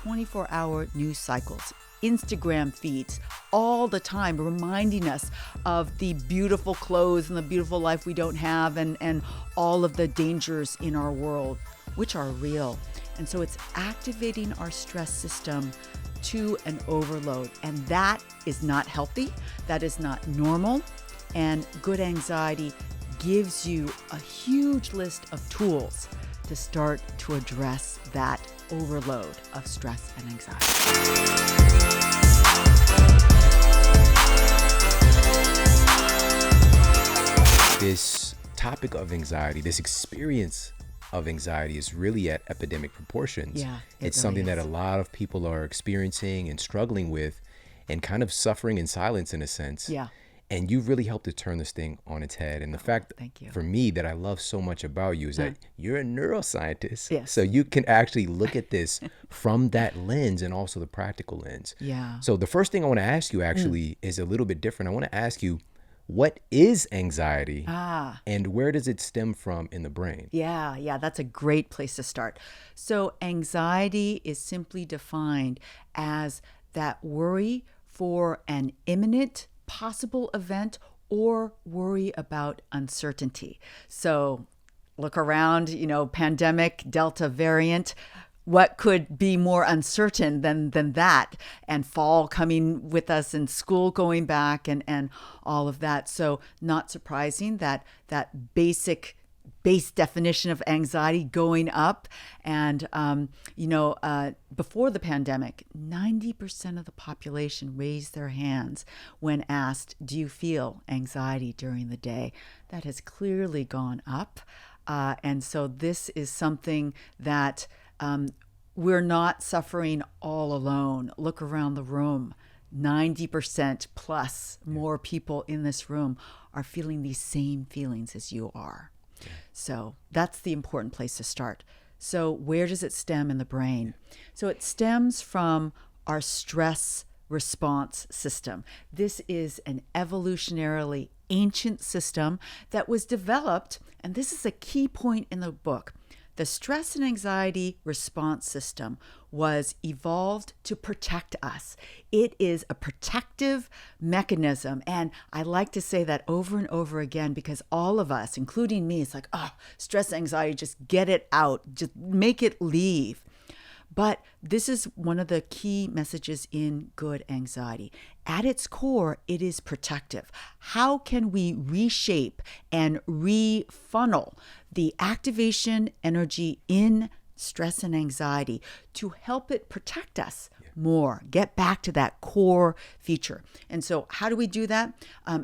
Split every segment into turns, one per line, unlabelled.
24-hour news cycles, Instagram feeds all the time, reminding us of the beautiful clothes and the beautiful life we don't have, and all of the dangers in our world, which are real. And so it's activating our stress system to an overload. And that is not healthy. That is not normal. And good anxiety gives you a huge list of tools to start to address that overload of stress and anxiety.
This topic of anxiety, this experience of anxiety is really at epidemic proportions.
Yeah,
it's
really
something
is.
that a lot of people are experiencing and struggling with and kind of suffering in silence in a sense.
Yeah.
And you've really helped to turn this thing on its head. And the fact
thank you.
for me that I love so much about you is that you're a neuroscientist.
Yes.
So you can actually look at this from that lens and also the practical lens.
Yeah.
So the first thing I want to ask you actually is a little bit different. I want to ask you, what is anxiety and where does it stem from in the brain?
Yeah, that's a great place to start. So anxiety is simply defined as that worry for an imminent possible event or worry about uncertainty. So look around, pandemic, Delta variant. What could be more uncertain than that? And fall coming with us, and school going back, and all of that. So not surprising that base definition of anxiety going up. And, before the pandemic, 90% of the population raised their hands when asked, do you feel anxiety during the day? That has clearly gone up. And so this is something that we're not suffering all alone. Look around the room. 90% plus more people in this room are feeling these same feelings as you are. So that's the important place to start. So where does it stem in the brain? So it stems from our stress response system. This is an evolutionarily ancient system that was developed, and this is a key point in the book. The stress and anxiety response system was evolved to protect us. It is a protective mechanism. And I like to say that over and over again, because all of us, including me, it's like, stress, anxiety, just get it out, just make it leave. But this is one of the key messages in good anxiety. At its core, it is protective. How can we reshape and refunnel the activation energy in stress and anxiety to help it protect us more, get back to that core feature? And so how do we do that?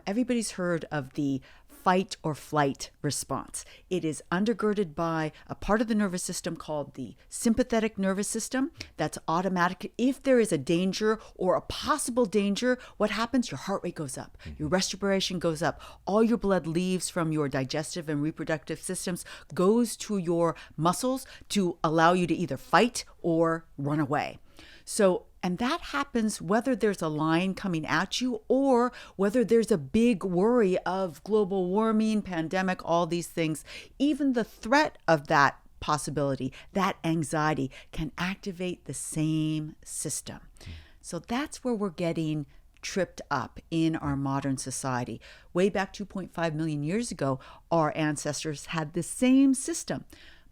Everybody's heard of the fight or flight response. It is undergirded by a part of the nervous system called the sympathetic nervous system. That's automatic. If there is a danger or a possible danger, what happens? Your heart rate goes up, your respiration goes up, all your blood leaves from your digestive and reproductive systems, goes to your muscles to allow you to either fight or run away. And that happens whether there's a lion coming at you or whether there's a big worry of global warming, pandemic, all these things. Even the threat of that possibility, that anxiety, can activate the same system. So that's where we're getting tripped up in our modern society. Way back 2.5 million years ago, our ancestors had the same system.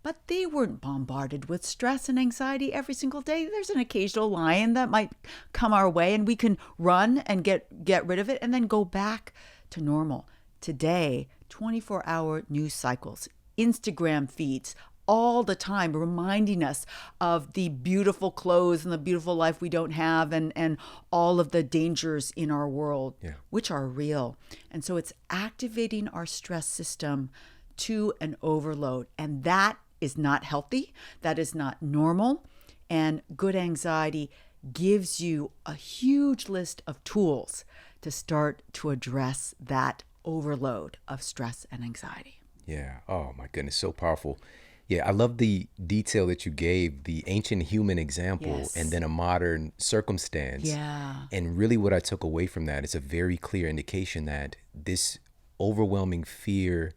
But they weren't bombarded with stress and anxiety every single day. There's an occasional lion that might come our way, and we can run and get rid of it and then go back to normal. Today, 24-hour news cycles, Instagram feeds all the time, reminding us of the beautiful clothes and the beautiful life we don't have, and all of the dangers in our world, which are real. And so it's activating our stress system to an overload. And that is not healthy. That is not normal. And good anxiety gives you a huge list of tools to start to address that overload of stress and anxiety.
Yeah. Oh my goodness. So powerful. Yeah. I love the detail that you gave, the ancient human example, and then a modern circumstance.
Yeah.
And really what I took away from that is a very clear indication that this overwhelming fear,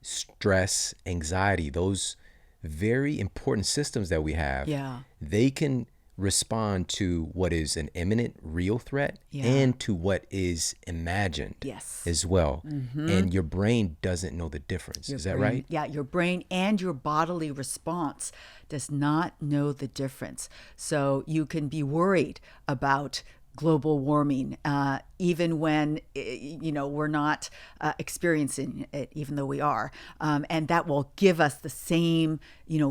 stress, anxiety, those very important systems that we have, they can respond to what is an imminent, real threat and to what is imagined as well. And your brain doesn't know the difference. Is that right?
Yeah, your brain and your bodily response does not know the difference. So you can be worried about global warming, even when, we're not experiencing it, even though we are. And that will give us the same,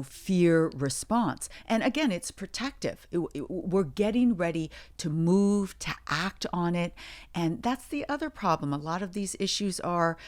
fear response. And again, it's protective. We're getting ready to move, to act on it. And that's the other problem. A lot of these issues are,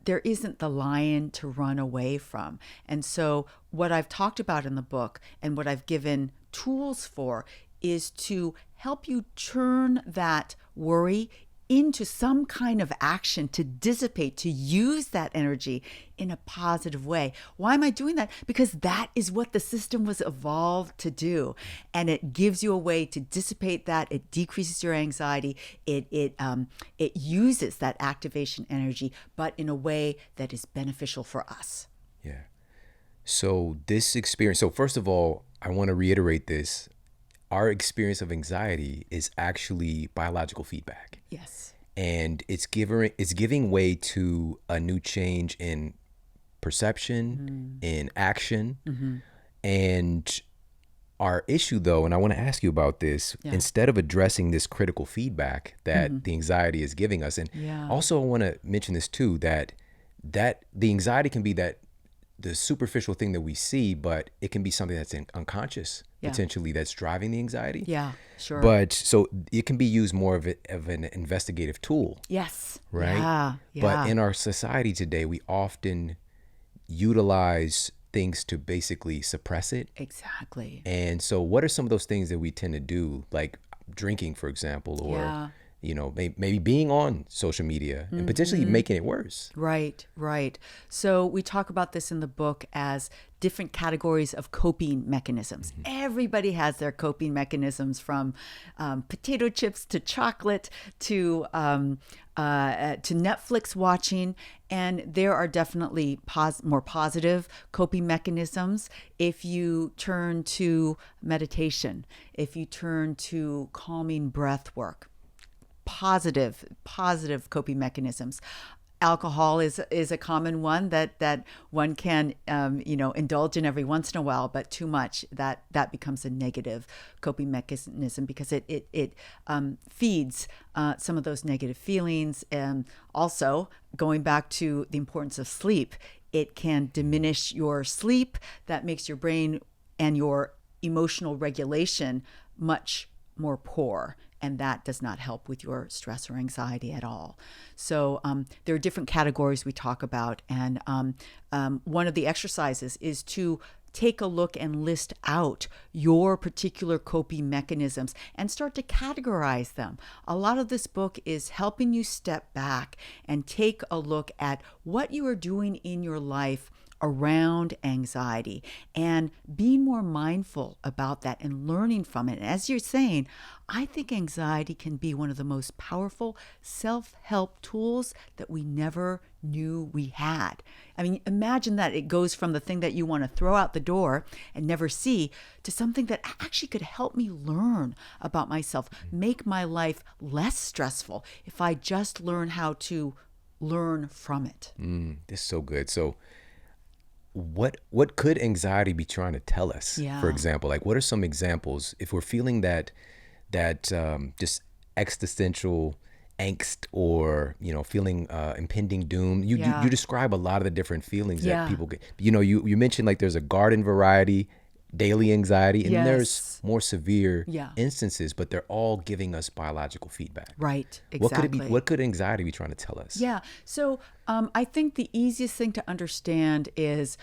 there isn't the lion to run away from. And so what I've talked about in the book and what I've given tools for is to help you turn that worry into some kind of action to dissipate, to use that energy in a positive way. Why am I doing that? Because that is what the system was evolved to do. And it gives you a way to dissipate that. It decreases your anxiety. It uses that activation energy, but in a way that is beneficial for us.
Yeah. So this experience, so first of all, I want to reiterate this. Our experience of anxiety is actually biological feedback.
Yes.
And it's giving way to a new change in perception, in action. And our issue, though, and I want to ask you about this, instead of addressing this critical feedback that the anxiety is giving us, and also I want to mention this too, that the anxiety can be that the superficial thing that we see, but it can be something that's unconscious, potentially, that's driving the anxiety.
Yeah, sure.
But so it can be used more of an investigative tool.
Yes.
Right?
Yeah.
But in our society today, we often utilize things to basically suppress it.
Exactly.
And so what are some of those things that we tend to do, like drinking, for example, or maybe being on social media and potentially making it worse.
Right. So we talk about this in the book as different categories of coping mechanisms. Everybody has their coping mechanisms, from potato chips to chocolate to Netflix watching. And there are definitely more positive coping mechanisms. If you turn to meditation, if you turn to calming breath work, positive coping mechanisms. Alcohol is a common one that one can indulge in every once in a while, but too much, that becomes a negative coping mechanism, because it feeds some of those negative feelings. And also, going back to the importance of sleep, it can diminish your sleep. That makes your brain and your emotional regulation much more poor. And that does not help with your stress or anxiety at all. So there are different categories we talk about. And one of the exercises is to take a look and list out your particular coping mechanisms and start to categorize them. A lot of this book is helping you step back and take a look at what you are doing in your life around anxiety and being more mindful about that and learning from it. And as you're saying, I think anxiety can be one of the most powerful self-help tools that we never knew we had. I mean, imagine that it goes from the thing that you want to throw out the door and never see to something that actually could help me learn about myself, make my life less stressful if I just learn how to learn from it.
This is so good. So what could anxiety be trying to tell us? For example, like, what are some examples if we're feeling that just existential angst, or feeling impending doom? You describe a lot of the different feelings that people get. You mentioned, like, there's a garden variety daily anxiety, and there's more severe instances, but they're all giving us biological feedback.
Right, exactly.
What could it be? What could anxiety be trying to tell us?
Yeah. So I think the easiest thing to understand is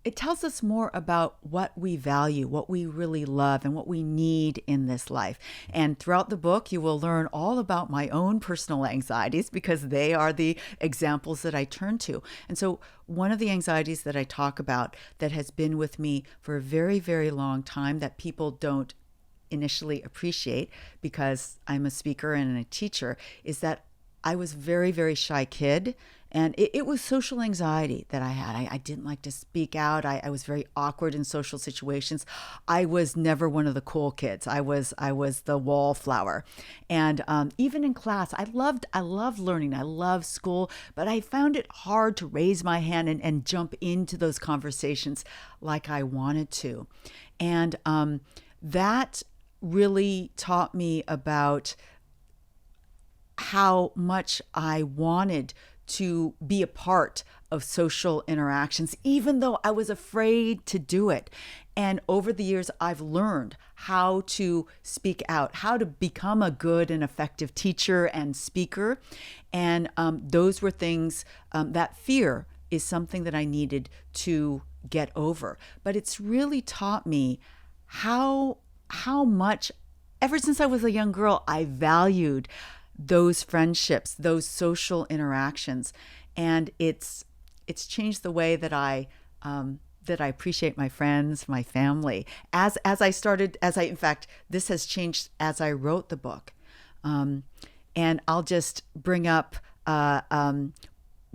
it tells us more about what we value, what we really love, and what we need in this life. And throughout the book, you will learn all about my own personal anxieties, because they are the examples that I turn to. And so one of the anxieties that I talk about that has been with me for a very, very long time, that people don't initially appreciate because I'm a speaker and a teacher, is that I was a very, very shy kid. And it was social anxiety that I had. I didn't like to speak out. I was very awkward in social situations. I was never one of the cool kids. I was the wallflower. And even in class, I loved learning. I loved school, but I found it hard to raise my hand and jump into those conversations like I wanted to. And that really taught me about how much I wanted to be a part of social interactions, even though I was afraid to do it. And over the years, I've learned how to speak out, how to become a good and effective teacher and speaker. And those were things, that fear is something that I needed to get over. But it's really taught me how much, ever since I was a young girl, I valued those friendships, those social interactions, and it's changed the way that I appreciate my friends, my family. In fact, this has changed as I wrote the book, and I'll just bring up one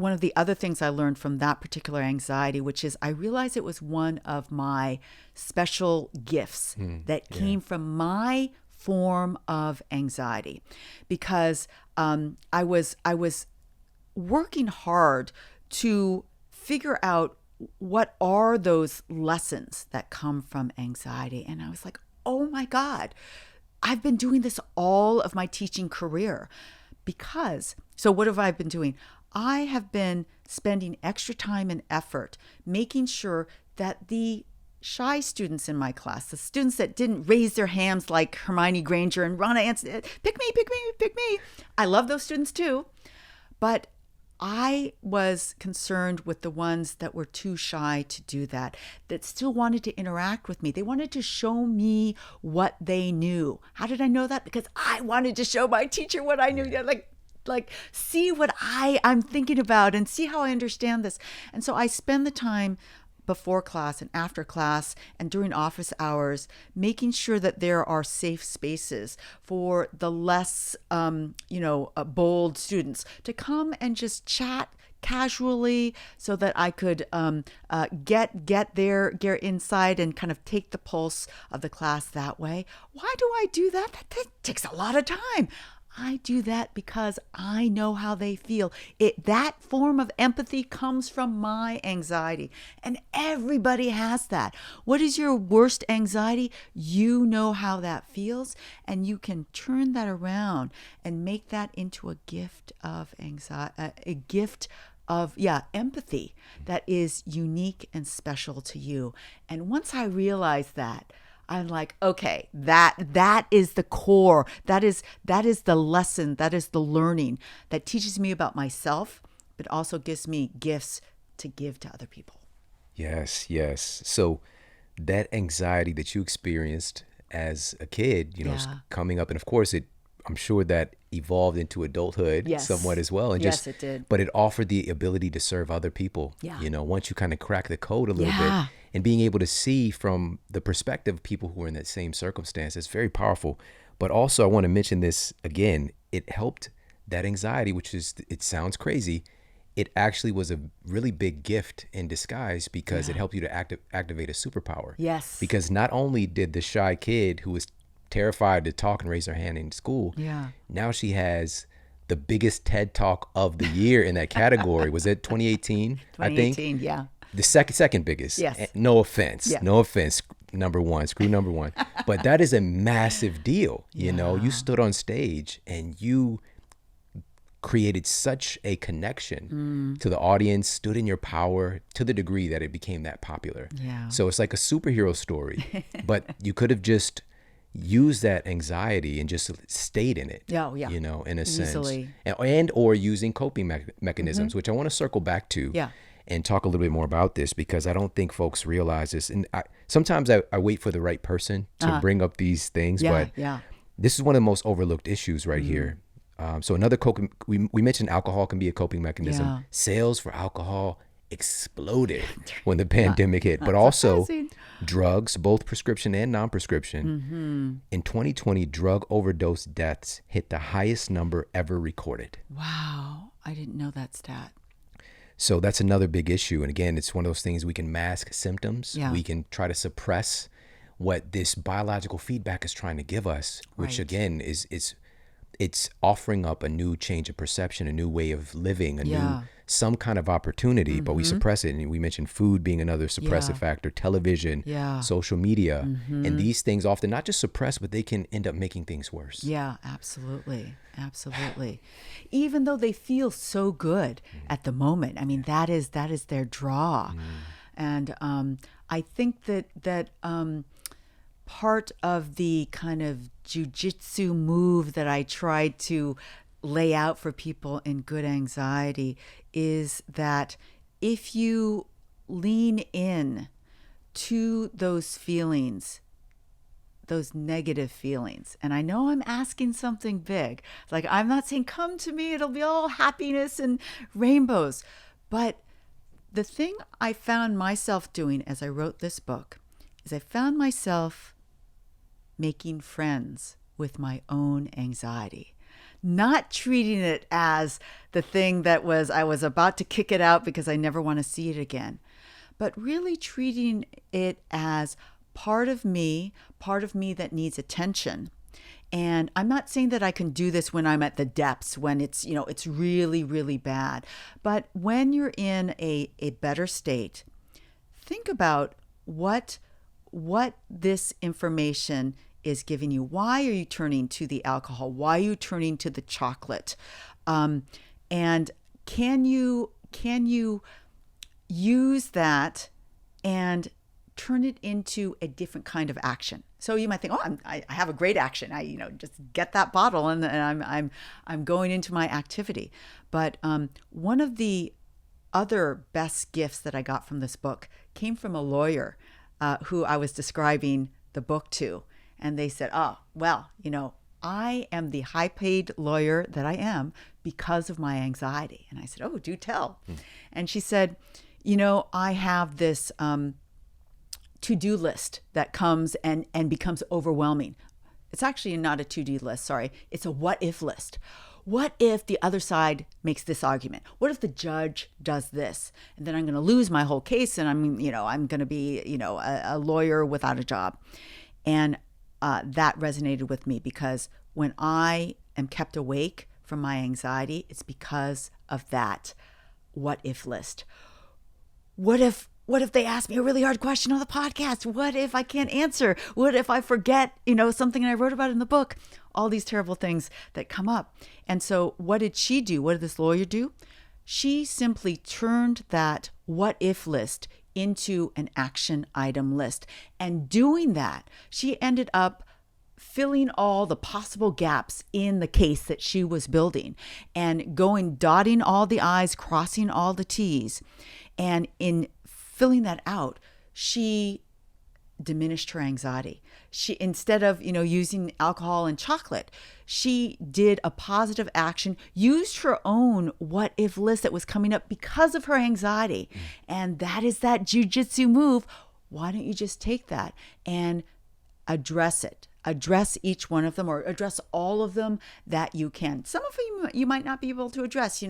of the other things I learned from that particular anxiety, which is I realized it was one of my special gifts that came from my form of anxiety, because I was working hard to figure out what are those lessons that come from anxiety. And I was like, oh my God, I've been doing this all of my teaching career. So what have I been doing? I have been spending extra time and effort making sure that the shy students in my class, the students that didn't raise their hands like Hermione Granger and Ronna Anson, pick me, pick me, pick me. I love those students too. But I was concerned with the ones that were too shy to do that still wanted to interact with me. They wanted to show me what they knew. How did I know that? Because I wanted to show my teacher what I knew. Like see what I'm thinking about and see how I understand this. And so I spend the time before class and after class and during office hours, making sure that there are safe spaces for the less, bold students to come and just chat casually, so that I could get their insight and kind of take the pulse of the class that way. Why do I do that? That takes a lot of time. I do that because I know how they feel. That form of empathy comes from my anxiety, and everybody has that. What is your worst anxiety? You know how that feels, and you can turn that around and make that into a gift of empathy that is unique and special to you. And once I realized that, I'm like, okay, that is the core. That is the lesson. That is the learning that teaches me about myself, but also gives me gifts to give to other people.
Yes. So that anxiety that you experienced as a kid, coming up, and of course I'm sure that evolved into adulthood somewhat as well. And
it did.
But it offered the ability to serve other people.
Yeah.
Once you kind of crack the code a little bit, and being able to see from the perspective of people who are in that same circumstance, it's very powerful. But also I want to mention this again, it helped that anxiety, which is, it sounds crazy. It actually was a really big gift in disguise, because it helped you to activate a superpower.
Yes.
Because not only did the shy kid who was terrified to talk and raise her hand in school, now she has the biggest TED Talk of the year in that category. Was it 2018?
2018, yeah.
The second biggest.
Yes.
No offense. Number one, screw number one. But that is a massive deal. You stood on stage and you created such a connection to the audience, stood in your power to the degree that it became that popular.
Yeah.
So it's like a superhero story, but you could have just used that anxiety and just stayed in it. In a sense. And or using coping mechanisms, which I want to circle back to. And talk a little bit more about this, because I don't think folks realize this. And sometimes I wait for the right person to bring up these things, but this is one of the most overlooked issues right here. So another we mentioned alcohol can be a coping mechanism. Sales for alcohol exploded when the pandemic hit, but also drugs, both prescription and non-prescription. In 2020, drug overdose deaths hit the highest number ever recorded.
Wow, I didn't know that stat.
So that's another big issue. And again, it's one of those things we can mask symptoms.
Yeah.
We can try to suppress what this biological feedback is trying to give us, which again is it's offering up a new change of perception, a new way of living, some kind of opportunity, but we suppress it. And we mentioned food being another suppressive factor, television, social media, and these things often not just suppress, but they can end up making things worse.
Yeah, absolutely. Absolutely. Even though they feel so good at the moment. I mean, that is their draw. And I think that part of the kind of jujitsu move that I tried to lay out for people in Good Anxiety is that if you lean in to those feelings, those negative feelings, and I know I'm asking something big, like I'm not saying come to me, it'll be all happiness and rainbows, but the thing I found myself doing as I wrote this book is I found myself making friends with my own anxiety, not treating it as the thing that I was about to kick it out because I never want to see it again, but really treating it as part of me that needs attention. And I'm not saying that I can do this when I'm at the depths, when it's, it's really, really bad. But when you're in a better state, think about what this information is giving you. Why are you turning to the alcohol? Why are you turning to the chocolate? And can you use that and turn it into a different kind of action? So you might think, I have a great action. I just get that bottle and I'm going into my activity. But one of the other best gifts that I got from this book came from a lawyer who I was describing the book to. And they said, I am the high-paid lawyer that I am because of my anxiety. And I said, oh, do tell. And she said, I have this to-do list that comes and becomes overwhelming. It's actually not a to-do list, sorry. It's a what-if list. What if the other side makes this argument? What if the judge does this? And then I'm going to lose my whole case and I'm going to be, a lawyer without a job. And that resonated with me because when I am kept awake from my anxiety, it's because of that what if list. What if they ask me a really hard question on the podcast? What if I can't answer? What if I forget, something I wrote about in the book? All these terrible things that come up. And so what did she do? What did this lawyer do? She simply turned that what if list into an action item list. And doing that, she ended up filling all the possible gaps in the case that she was building and dotting all the I's, crossing all the T's. And in filling that out, she diminished her anxiety. She, instead of, using alcohol and chocolate, she did a positive action, used her own what if list that was coming up because of her anxiety. And that is that jujitsu move. Why don't you just take that and address it? Address each one of them or address all of them that you can. Some of them you might not be able to address.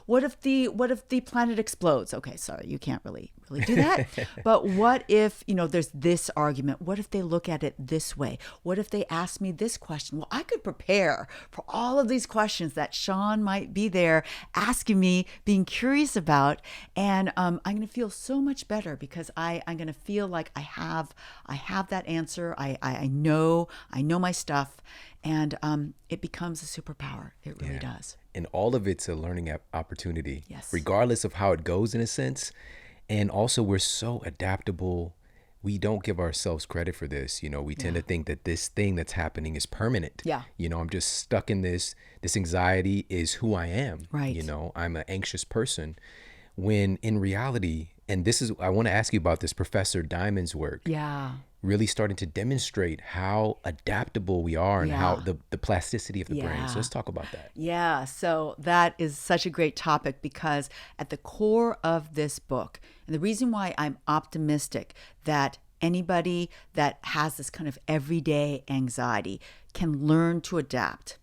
What if the planet explodes? Okay, sorry, you can't really do that. But what if, there's this argument? What if they look at it this way? What if they ask me this question? Well, I could prepare for all of these questions that Shawn might be there asking me, being curious about, and I'm going to feel so much better because I'm going to feel like I have that answer. I know my stuff, and it becomes a superpower. It really does.
And all of it's a learning opportunity,
yes,
regardless of how it goes in a sense. And also we're so adaptable. We don't give ourselves credit for this. We tend to think that this thing that's happening is permanent.
Yeah.
I'm just stuck in this anxiety is who I am.
Right.
I'm an anxious person when in reality, and I want to ask you about this Professor Diamond's work.
Yeah.
Really starting to demonstrate how adaptable we are and how the plasticity of the brain. So let's talk about that.
Yeah. So that is such a great topic because at the core of this book, and the reason why I'm optimistic that anybody that has this kind of everyday anxiety can learn to adapt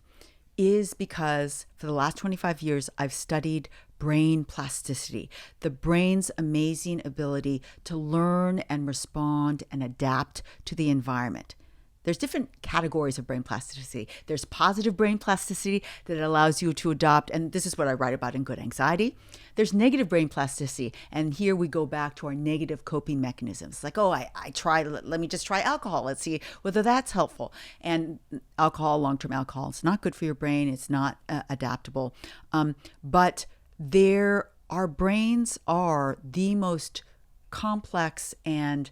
is because for the last 25 years, I've studied brain plasticity, the brain's amazing ability to learn and respond and adapt to the environment. There's different categories of brain plasticity. There's positive brain plasticity that allows you to adopt, and this is what I write about in Good Anxiety. There's negative brain plasticity, and here we go back to our negative coping mechanisms. Like, oh, I tried, let me just try alcohol. Let's see whether that's helpful. And alcohol, long-term alcohol, it's not good for your brain. It's not adaptable. But our brains are the most complex and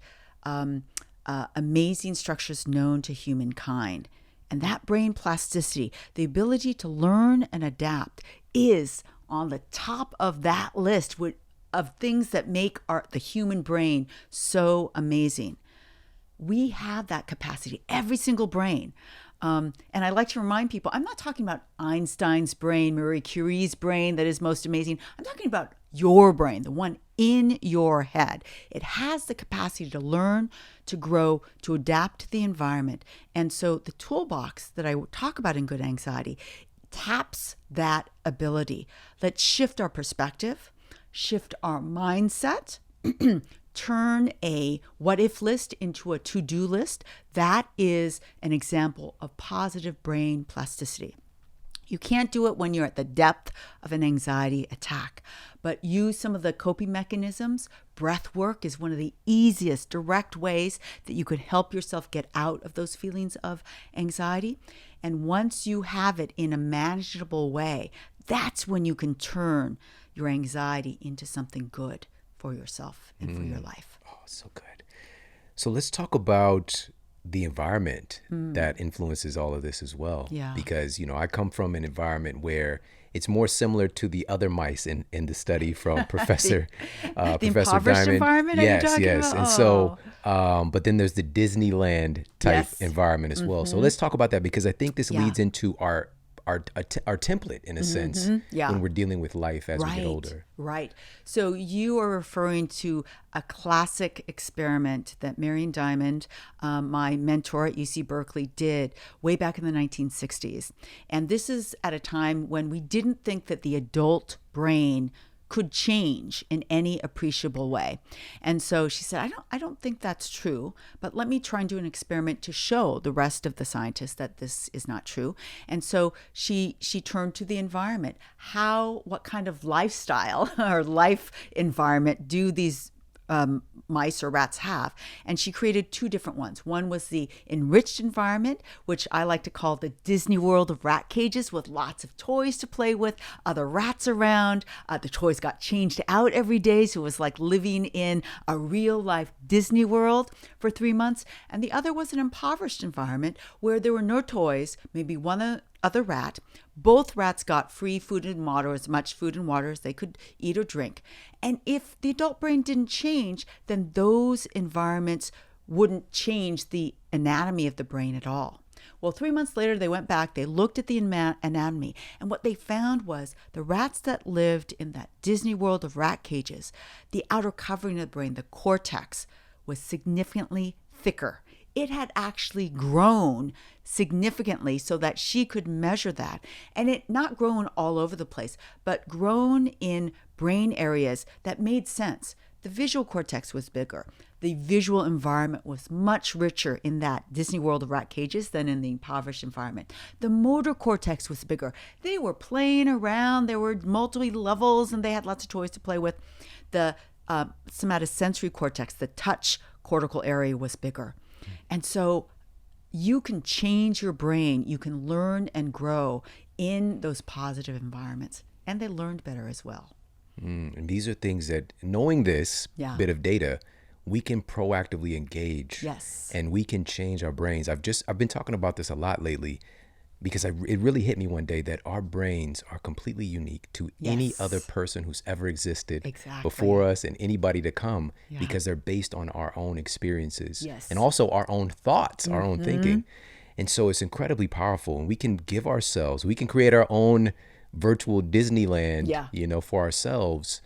amazing structures known to humankind. And that brain plasticity, the ability to learn and adapt, is on the top of that list of things that make the human brain so amazing. We have that capacity, every single brain. And I like to remind people, I'm not talking about Einstein's brain, Marie Curie's brain that is most amazing. I'm talking about your brain, the one in your head. It has the capacity to learn, to grow, to adapt to the environment. And so the toolbox that I talk about in Good Anxiety taps that ability. Let's shift our perspective, shift our mindset, turn a what-if list into a to-do list. That is an example of positive brain plasticity. You can't do it when you're at the depth of an anxiety attack, but use some of the coping mechanisms. Breath work is one of the easiest direct ways that you could help yourself get out of those feelings of anxiety. And once you have it in a manageable way, that's when you can turn your anxiety into something good for yourself and for your life.
Oh, so good. So let's talk about the environment that influences all of this as well.
Yeah.
Because, I come from an environment where it's more similar to the other mice in the study from Professor
The
Professor
impoverished
Diamond.
environment, are you talking about?
And so, but then there's the Disneyland type environment as well. So let's talk about that, because I think this leads into our template in a sense when we're dealing with life as we get older.
Right. So you are referring to a classic experiment that Marion Diamond, my mentor at UC Berkeley, did way back in the 1960s. And this is at a time when we didn't think that the adult brain could change in any appreciable way. And so she said, I don't think that's true, but let me try and do an experiment to show the rest of the scientists that this is not true. And so she turned to the environment. What kind of lifestyle or life environment do these mice or rats have? And she created two different ones. One was the enriched environment, which I like to call the Disney World of rat cages, with lots of toys to play with, other rats around. The toys got changed out every day, so it was like living in a real life Disney World for 3 months. And the other was an impoverished environment where there were no toys, maybe one other rat. Both rats got free food and water, as much food and water as they could eat or drink. And if the adult brain didn't change, then those environments wouldn't change the anatomy of the brain at all. Well, 3 months later, they went back, they looked at the anatomy, and what they found was the rats that lived in that Disney World of rat cages, the outer covering of the brain, the cortex, was significantly thicker. It had actually grown significantly so that she could measure that. And it not grown all over the place, but grown in brain areas that made sense. The visual cortex was bigger. The visual environment was much richer in that Disney World of rat cages than in the impoverished environment. The motor cortex was bigger. They were playing around. There were multiple levels and they had lots of toys to play with. The somatosensory cortex, the touch cortical area, was bigger. And so you can change your brain. You can learn and grow in those positive environments. And they learned better as well.
And these are things that, knowing this bit of data, we can proactively engage.
Yes.
And we can change our brains. I've been talking about this a lot lately, because it really hit me one day that our brains are completely unique to any other person who's ever existed before us and anybody to come, because they're based on our own experiences and also our own thoughts, our own thinking. And so it's incredibly powerful, and we can create our own virtual Disneyland, for ourselves,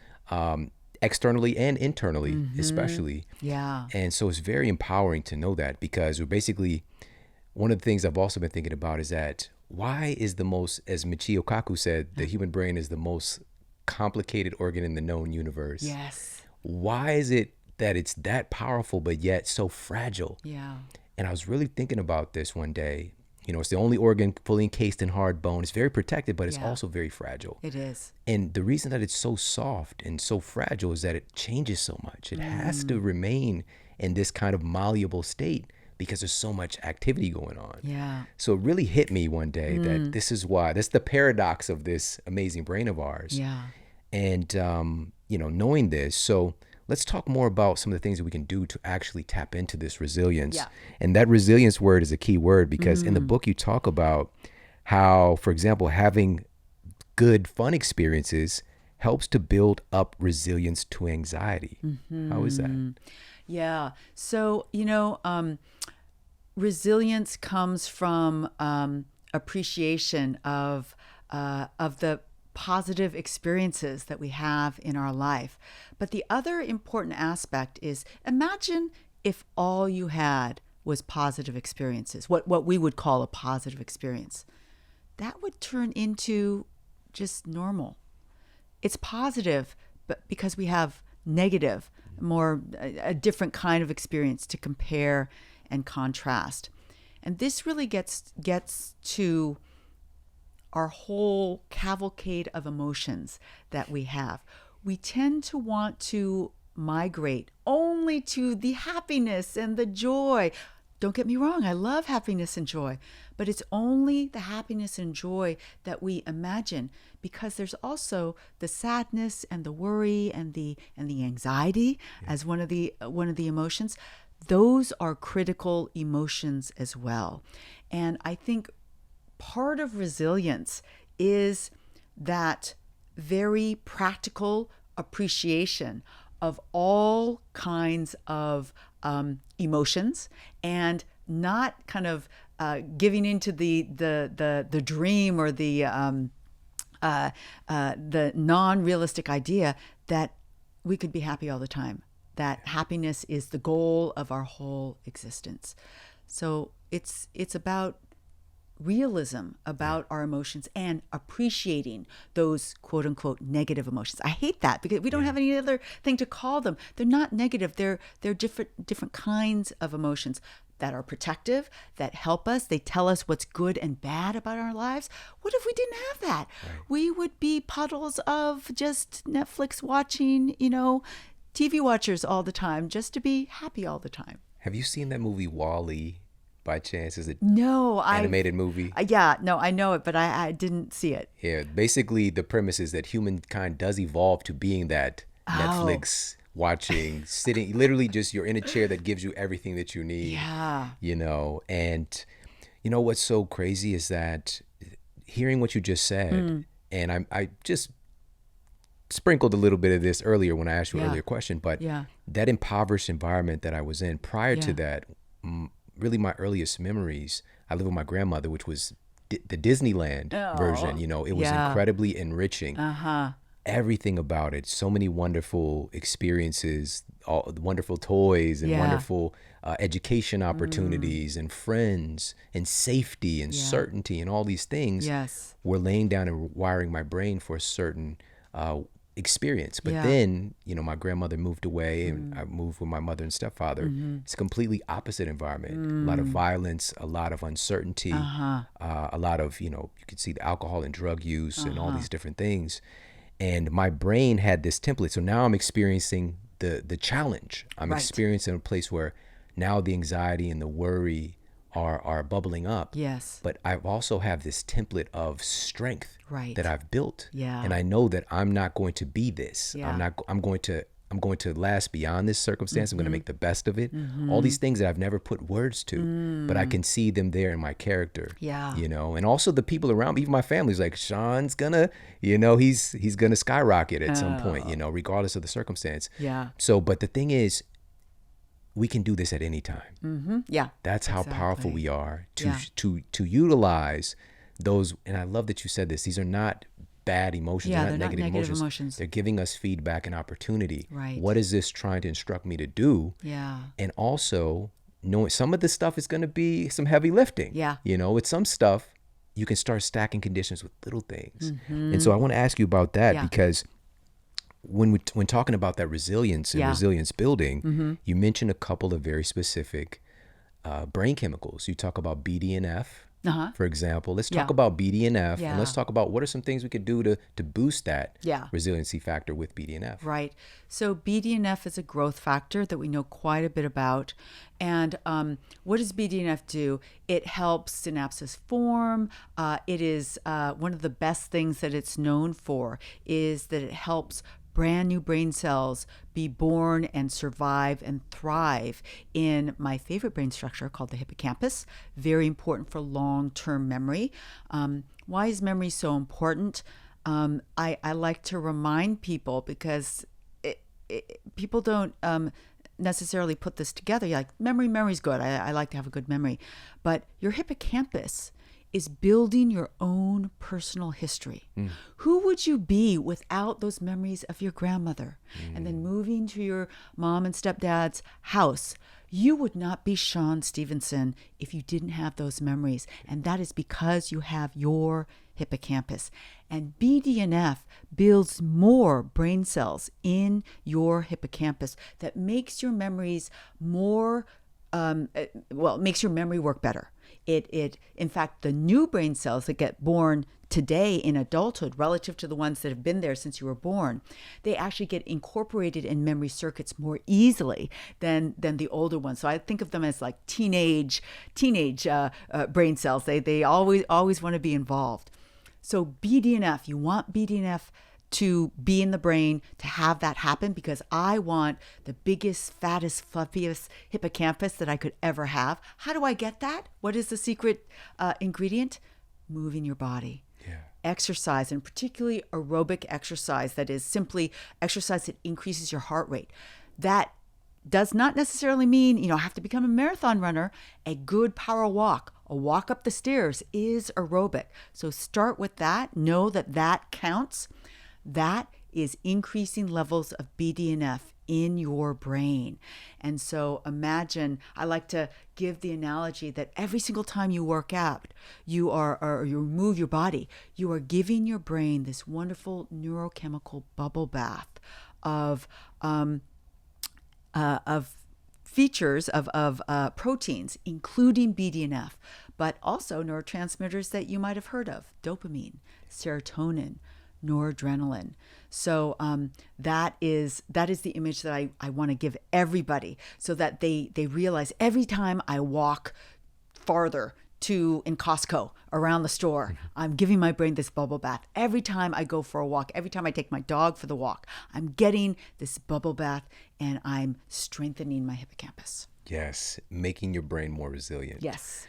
externally and internally, especially.
Yeah.
And so it's very empowering to know that, because we're basically, one of the things I've also been thinking about is that why is as Michio Kaku said, the human brain is the most complicated organ in the known universe.
Yes.
Why is it that it's that powerful, but yet so fragile?
Yeah.
And I was really thinking about this one day. You know, it's the only organ fully encased in hard bone. It's very protected, but it's also very fragile.
It is.
And the reason that it's so soft and so fragile is that it changes so much. It has to remain in this kind of malleable state because there's so much activity going on.
Yeah.
So it really hit me one day that this is why, that's the paradox of this amazing brain of ours.
Yeah.
And, you know, knowing this, so let's talk more about some of the things that we can do to actually tap into this resilience.
Yeah.
And that resilience word is a key word because in the book you talk about how, for example, having good fun experiences helps to build up resilience to anxiety. How is that?
Yeah. So, you know, resilience comes from appreciation of the positive experiences that we have in our life. But the other important aspect is imagine if all you had was positive experiences, what we would call a positive experience. That would turn into just normal. It's positive, but because we have negative, more a different kind of experience to compare and contrast. And this really gets to our whole cavalcade of emotions that we have. We tend to want to migrate only to the happiness and the joy. Don't get me wrong, I love happiness and joy, but it's only the happiness and joy that we imagine, because there's also the sadness and the worry and the anxiety as one of the emotions. Those are critical emotions as well. And I think part of resilience is that very practical appreciation of all kinds of emotions, and not kind of giving into the dream or the non-realistic idea that we could be happy all the time, that happiness is the goal of our whole existence. So it's about realism about our emotions and appreciating those quote unquote negative emotions. I hate that because we don't have any other thing to call them. They're not negative. They're different kinds of emotions that are protective, that help us. They tell us what's good and bad about our lives. What if we didn't have that? Right. We would be puddles of just Netflix watching, TV watchers all the time, just to be happy all the time.
Have you seen that movie WALL-E? By chance? Is it animated movie?
Yeah, no, I know it, but I didn't see it.
Yeah, basically the premise is that humankind does evolve to being that Netflix watching, sitting, literally just you're in a chair that gives you everything that you need.
Yeah.
And what's so crazy is that hearing what you just said, and I just sprinkled a little bit of this earlier when I asked you an earlier question, but that impoverished environment that I was in prior to that, really my earliest memories, I live with my grandmother, which was the Disneyland version. It was incredibly enriching. Everything about it, so many wonderful experiences, all wonderful toys and wonderful education opportunities and friends and safety and certainty and all these things were laying down and wiring my brain for a certain experience. But then, my grandmother moved away and I moved with my mother and stepfather. It's a completely opposite environment. A lot of violence, a lot of uncertainty, a lot of, you could see the alcohol and drug use and all these different things. And my brain had this template. So now I'm experiencing the challenge. I'm experiencing a place where now the anxiety and the worry are bubbling up.
Yes.
But I also have this template of strength that I've built.
Yeah.
And I know that I'm not going to be this. Yeah. I'm going to last beyond this circumstance. I'm going to make the best of it. All these things that I've never put words to, but I can see them there in my character.
Yeah.
And also the people around me, even my family's like, Shawn's gonna, he's gonna skyrocket at some point, regardless of the circumstance.
Yeah.
So, but the thing is, we can do this at any time.
Yeah.
That's how powerful we are to utilize those. And I love that you said this. These are not bad emotions.
Yeah,
they're not negative emotions. They're giving us feedback and opportunity.
Right.
What is this trying to instruct me to do?
Yeah.
And also knowing some of this stuff is going to be some heavy lifting.
Yeah.
With some stuff, you can start stacking conditions with little things. And so I want to ask you about that because when talking about that resilience and resilience building, you mentioned a couple of very specific brain chemicals. You talk about BDNF, for example. Let's talk about BDNF, and let's talk about what are some things we could do to boost that resiliency factor with BDNF.
Right. So BDNF is a growth factor that we know quite a bit about. And what does BDNF do? It helps synapses form. It is one of the best things that it's known for is that it helps brand new brain cells be born and survive and thrive in my favorite brain structure called the hippocampus. Very important for long-term memory. Why is memory so important? I like to remind people because people don't necessarily put this together. You're like, memory's good. I like to have a good memory. But your hippocampus is building your own personal history. Who would you be without those memories of your grandmother? And then moving to your mom and stepdad's house. You would not be Shawn Stevenson if you didn't have those memories. And that is because you have your hippocampus. And BDNF builds more brain cells in your hippocampus that makes your memories more, makes your memory work better. In fact, the new brain cells that get born today in adulthood relative to the ones that have been there since you were born, they actually get incorporated in memory circuits more easily than the older ones. So I think of them as like teenage brain cells. They always want to be involved. So BDNF, you want BDNF to be in the brain, to have that happen, because I want the biggest, fattest, fluffiest hippocampus that I could ever have. How do I get that? What is the secret ingredient? Moving your body. Exercise, and particularly aerobic exercise, that is simply exercise that increases your heart rate. That does not necessarily mean, have to become a marathon runner. A good power walk, a walk up the stairs is aerobic. So start with that. Know that counts. That is increasing levels of BDNF in your brain. And so imagine, I like to give the analogy that every single time you work out, you move your body, you are giving your brain this wonderful neurochemical bubble bath of features of proteins, including BDNF, but also neurotransmitters that you might have heard of: dopamine, serotonin, noradrenaline. So that is the image that I want to give everybody, so that they realize every time I walk farther in Costco around the store, I'm giving my brain this bubble bath. Every time I go for a walk, every time I take my dog for the walk, I'm getting this bubble bath and I'm strengthening my hippocampus.
Yes, making your brain more resilient.
Yes.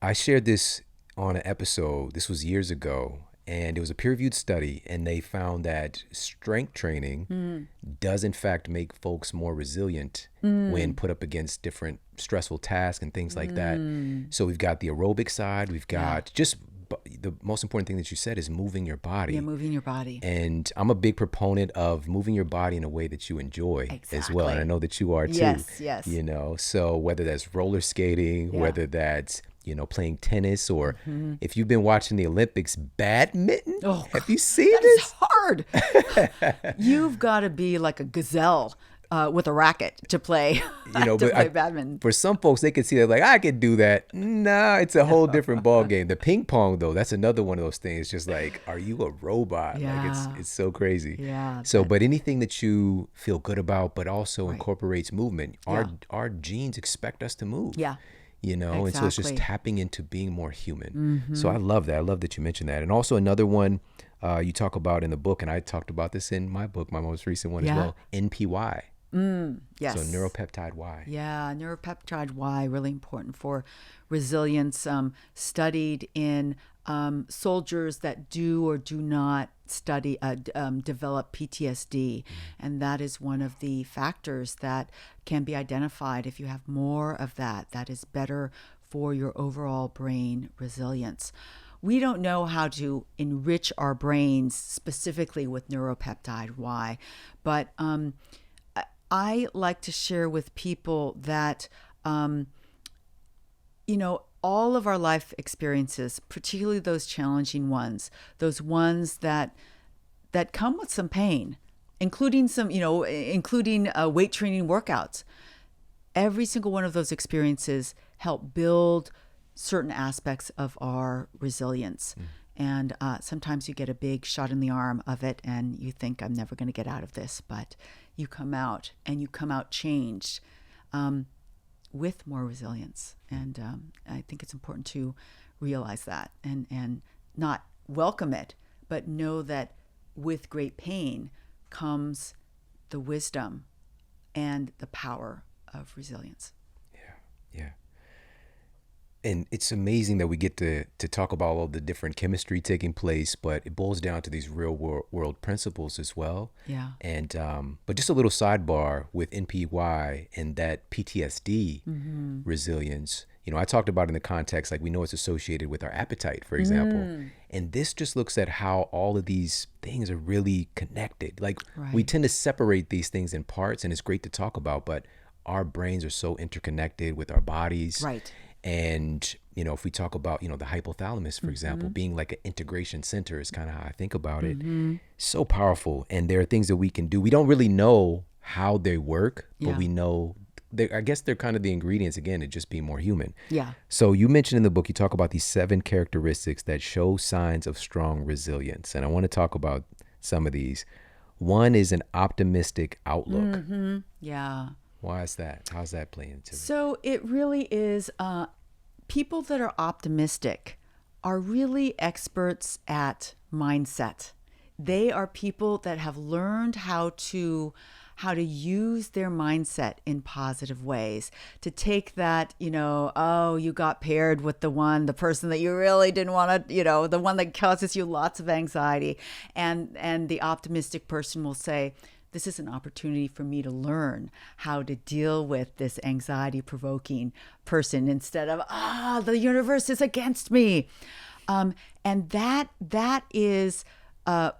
I shared this on an episode, this was years ago, and it was a peer-reviewed study, and they found that strength training does in fact make folks more resilient when put up against different stressful tasks and things like that. So we've got the aerobic side, we've got just the most important thing that you said is moving your body.
Yeah, moving your body.
And I'm a big proponent of moving your body in a way that you enjoy as well. And I know that you are too.
Yes.
So whether that's roller skating, whether that's playing tennis, or if you've been watching the Olympics, badminton. Oh, have you seen this?
It's hard. You've got to be like a gazelle with a racket to play, badminton.
For some folks, they could see that like, I could do that. Nah, it's a whole different ball game. The ping pong, though, that's another one of those things. Just like, are you a robot?
Yeah.
Like it's so crazy.
Yeah.
So, but anything that you feel good about, but also incorporates movement. Our genes expect us to move.
Yeah.
And so it's just tapping into being more human. So I love that. I love that you mentioned that. And also another one you talk about in the book, and I talked about this in my book, my most recent one as well, NPY.
Yes.
So neuropeptide Y.
Yeah, neuropeptide Y, really important for resilience. Studied in soldiers that do or do not develop PTSD. And that is one of the factors that can be identified. If you have more of that, that is better for your overall brain resilience. We don't know how to enrich our brains specifically with neuropeptide Y, but I like to share with people that, all of our life experiences, particularly those challenging ones, those ones that come with some pain, including including weight training workouts. Every single one of those experiences help build certain aspects of our resilience. And sometimes you get a big shot in the arm of it and you think, I'm never going to get out of this. But you come out and you come out changed with more resilience. And I think it's important to realize that and not welcome it, but know that with great pain comes the wisdom and the power of resilience.
Yeah. And it's amazing that we get to talk about all the different chemistry taking place, but it boils down to these real world principles as well.
Yeah.
And but just a little sidebar with NPY and that PTSD resilience. I talked about in the context, like we know it's associated with our appetite, for example. And this just looks at how all of these things are really connected. Like we tend to separate these things in parts, and it's great to talk about, but our brains are so interconnected with our bodies.
Right.
And, if we talk about, the hypothalamus, for example, being like an integration center is kind of how I think about it. So powerful. And there are things that we can do. We don't really know how they work, but we know, I guess they're kind of the ingredients, again, to just be more human.
Yeah.
So you mentioned in the book, you talk about these 7 characteristics that show signs of strong resilience. And I want to talk about some of these. One is an optimistic outlook.
Yeah.
Why is that? How's that playing into it?
So it really is, people that are optimistic are really experts at mindset. They are people that have learned how to use their mindset in positive ways, to take that, you got paired with the person that you really didn't want to, the one that causes you lots of anxiety. And the optimistic person will say, this is an opportunity for me to learn how to deal with this anxiety-provoking person instead of, the universe is against me. And that is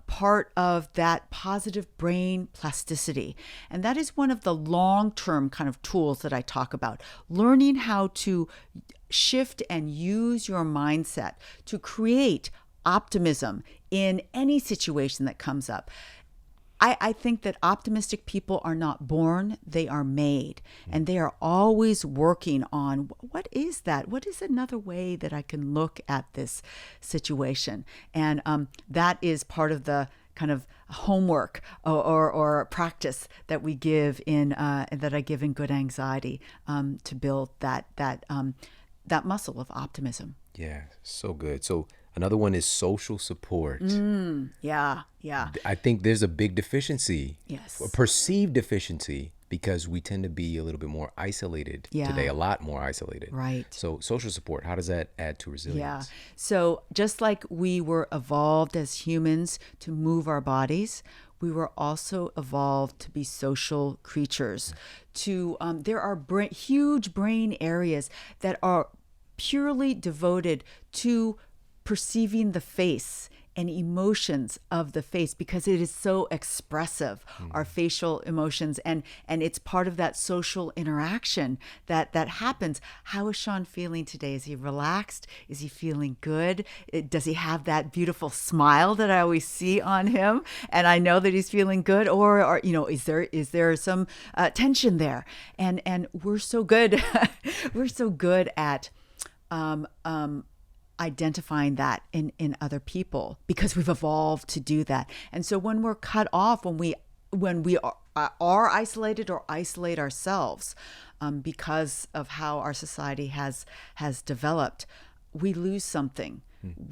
part of that positive brain plasticity. And that is one of the long-term kind of tools that I talk about. Learning how to shift and use your mindset to create optimism in any situation that comes up. I think that optimistic people are not born, they are made. And they are always working on, what is that? What is another way that I can look at this situation? And that is part of the kind of homework or practice that we give that I give in Good Anxiety to build that muscle of optimism.
Yeah, so good. So another one is social support.
Yeah.
I think there's a big deficiency,
Yes.
a perceived deficiency, because we tend to be a little bit more isolated today, a lot more isolated.
Right.
So social support, how does that add to resilience?
Yeah. So just like we were evolved as humans to move our bodies, we were also evolved to be social creatures. There are huge brain areas that are purely devoted to perceiving the face and emotions of the face, because it is so expressive, our facial emotions, and it's part of that social interaction that happens. How is Shawn feeling today? Is he relaxed? Is he feeling good? Does he have that beautiful smile that I always see on him? And I know that he's feeling good, or is there some tension there? And we're so good, we're so good at identifying that in other people, because we've evolved to do that. And so when we're cut off, when we are isolated or isolate ourselves because of how our society has developed, we lose something.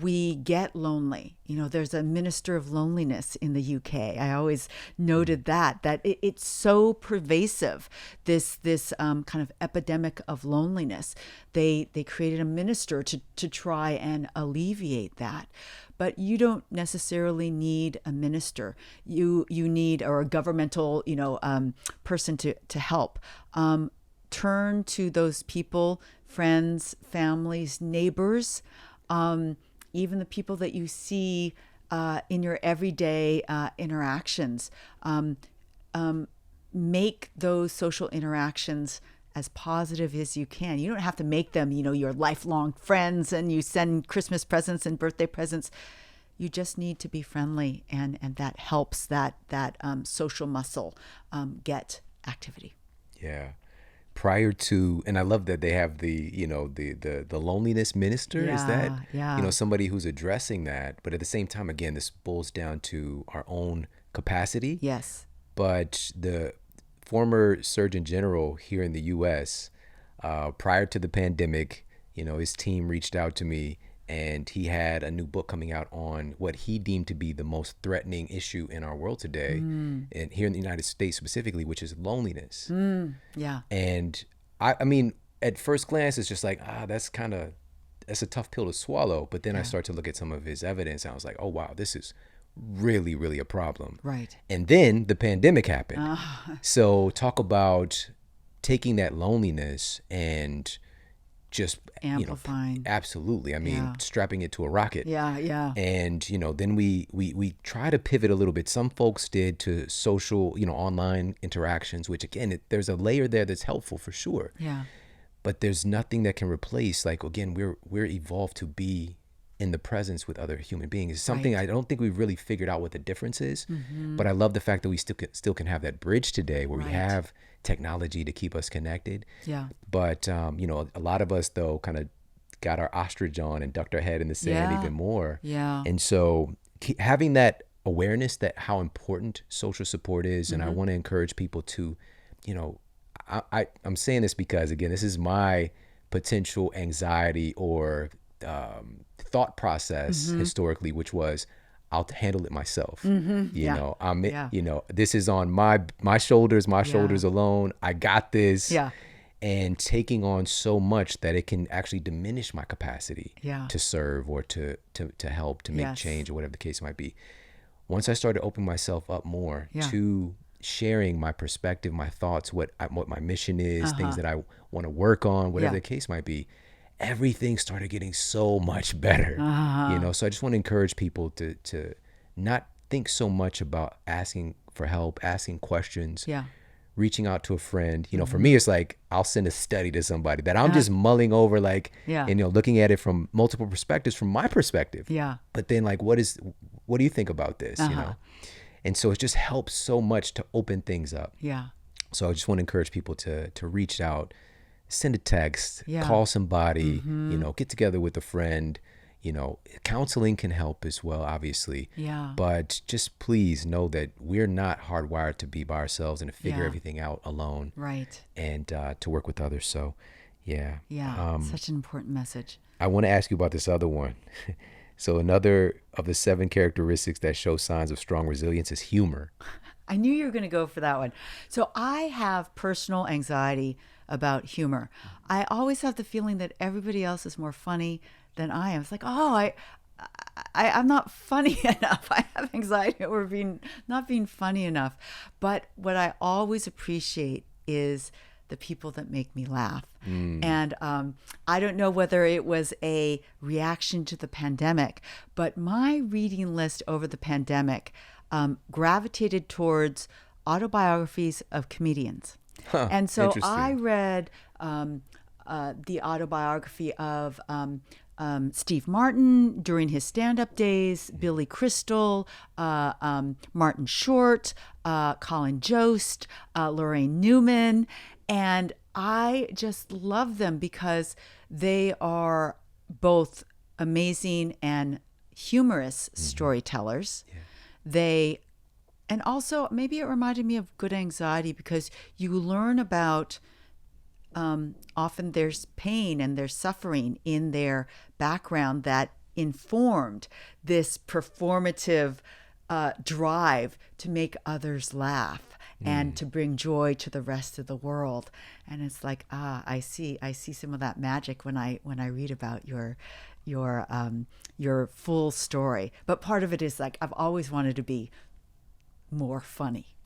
We get lonely. There's a minister of loneliness in the UK. I always noted that it's so pervasive, this kind of epidemic of loneliness. They created a minister to try and alleviate that. But you don't necessarily need a minister. You need, or a governmental, person to help. Turn to those people, friends, families, neighbors, even the people that you see in your everyday interactions. Make those social interactions as positive as you can. You don't have to make them, your lifelong friends and you send Christmas presents and birthday presents. you just need to be friendly, and that helps that social muscle get activity.
Yeah. Prior to, and I love that they have the loneliness minister. Is that,
Yeah.
somebody who's addressing that, but at the same time, again, this boils down to our own capacity.
Yes.
But the former Surgeon General here in the U.S., prior to the pandemic, his team reached out to me, and he had a new book coming out on what he deemed to be the most threatening issue in our world today, and here in the United States specifically, which is loneliness.
Yeah.
And I mean, at first glance, it's just like, that's a tough pill to swallow. But then I start to look at some of his evidence, and I was like, oh, wow, this is really, really a problem.
Right.
And then the pandemic happened. So talk about taking that loneliness and just
amplifying.
Absolutely. I mean, strapping it to a rocket.
Yeah.
And then we try to pivot a little bit. Some folks did to social, online interactions, which again, there's a layer there that's helpful for sure.
Yeah.
But there's nothing that can replace, like, again, we're evolved to be in the presence with other human beings. It's something I don't think we've really figured out what the difference is. But I love the fact that we still can have that bridge today where we have technology to keep us connected.
Yeah.
But, a lot of us, though, kind of got our ostrich on and ducked our head in the sand even more.
Yeah.
And so having that awareness that how important social support is, and I want to encourage people to, I'm saying this because, again, this is my potential anxiety or thought process historically, which was, I'll handle it myself. This is on my shoulders, shoulders alone. I got this.
Yeah.
And taking on so much that it can actually diminish my capacity to serve or to help, to make change, or whatever the case might be. Once I started opening myself up more to sharing my perspective, my thoughts, what my mission is, things that I want to work on, whatever the case might be, everything started getting so much better. So I just want to encourage people to not think so much about asking for help, asking questions, reaching out to a friend. For me, it's like, I'll send a study to somebody that I'm just mulling over, like, and looking at it from multiple perspectives, from my perspective. But then, like, what do you think about this? And so it just helps so much to open things up. So I just want to encourage people to reach out, send a text, call somebody, get together with a friend. Counseling can help as well, obviously. But just please know that we're not hardwired to be by ourselves and to figure everything out alone.
Right.
And to work with others. So,
such an important message.
I want to ask you about this other one. So another of the 7 characteristics that show signs of strong resilience is humor.
I knew you were going to go for that one. So I have personal anxiety about humor. I always have the feeling that everybody else is more funny than I am. It's like, I'm not funny enough. I have anxiety over not being funny enough. But what I always appreciate is the people that make me laugh. And I don't know whether it was a reaction to the pandemic, but my reading list over the pandemic gravitated towards autobiographies of comedians. And so I read the autobiography of Steve Martin during his stand-up days, Billy Crystal, Martin Short, Colin Jost, Lorraine Newman, and I just love them because they are both amazing and humorous storytellers. And also maybe it reminded me of Good Anxiety because you learn about often there's pain and there's suffering in their background that informed this performative drive to make others laugh and to bring joy to the rest of the world. And it's like, I see some of that magic when I read about your full story. But part of it is like, I've always wanted to be more funny.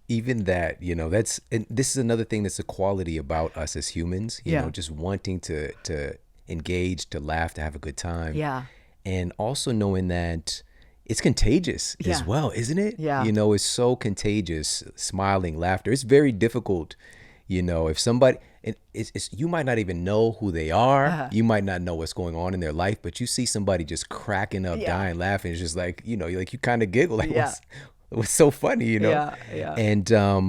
Even that, and this is another thing that's a quality about us as humans, just wanting to engage, to laugh, to have a good time. And also knowing that it's contagious as well, isn't it? It's so contagious, smiling, laughter. It's very difficult, If somebody, you might not even know who they are. You might not know what's going on in their life, but you see somebody just cracking up, dying, laughing. It's just like, you kind of giggle. Like, what's so funny,
Yeah.
And,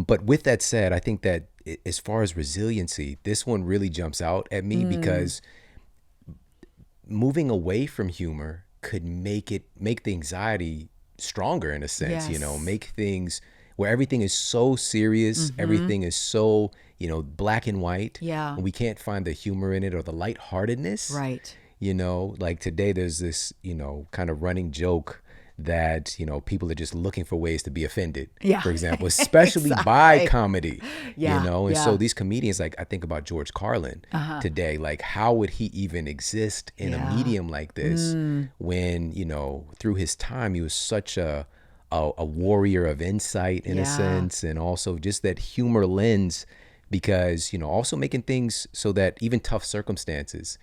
but with that said, I think that as far as resiliency, this one really jumps out at me because moving away from humor could make the anxiety stronger in a sense,
Yes.
make things where everything is so serious, everything is so, black and white.
Yeah.
And we can't find the humor in it or the lightheartedness.
Right.
Like today there's this, kind of running joke that, people are just looking for ways to be offended, for example, especially by comedy, and so these comedians, like I think about George Carlin today, like how would he even exist in a medium like this when, through his time, he was such a warrior of insight in a sense, and also just that humor lens, because, also making things so that even tough circumstances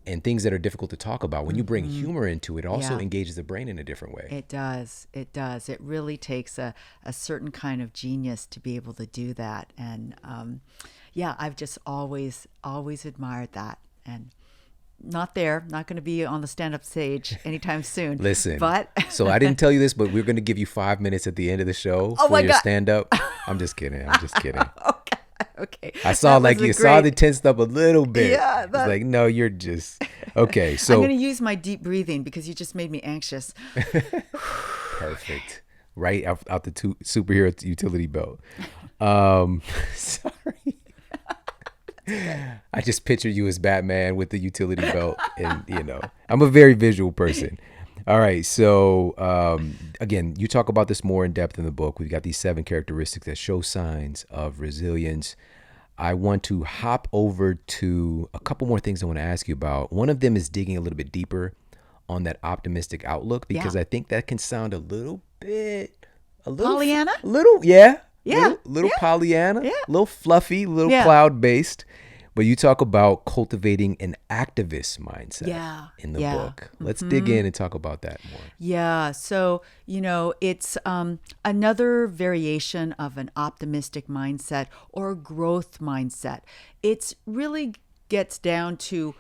and things that are difficult to talk about, when you bring humor into it, also engages the brain in a different way.
It does. It really takes a certain kind of genius to be able to do that. And I've just always admired that. And not going to be on the stand-up stage anytime soon.
Listen,
but
so I didn't tell you this, but we're going to give you 5 minutes at the end of the show for your stand-up. I'm just kidding.
Okay.
I saw you saw the tensed up a little bit. Yeah. It's like, no, you're just okay. So
I'm going to use my deep breathing because you just made me anxious.
Perfect. Right out the superhero utility belt. Sorry. I just picture you as Batman with the utility belt, and I'm a very visual person. All right, so again, you talk about this more in depth in the book. We've got these 7 characteristics that show signs of resilience. I want to hop over to a couple more things I want to ask you about. One of them is digging a little bit deeper on that optimistic outlook, because I think that can sound a little
Pollyanna?
Little Pollyanna, a little fluffy, a little cloud-based. But you talk about cultivating an activist mindset in the book. Let's dig in and talk about that more.
Yeah. So, it's another variation of an optimistic mindset or a growth mindset. It's really gets down to,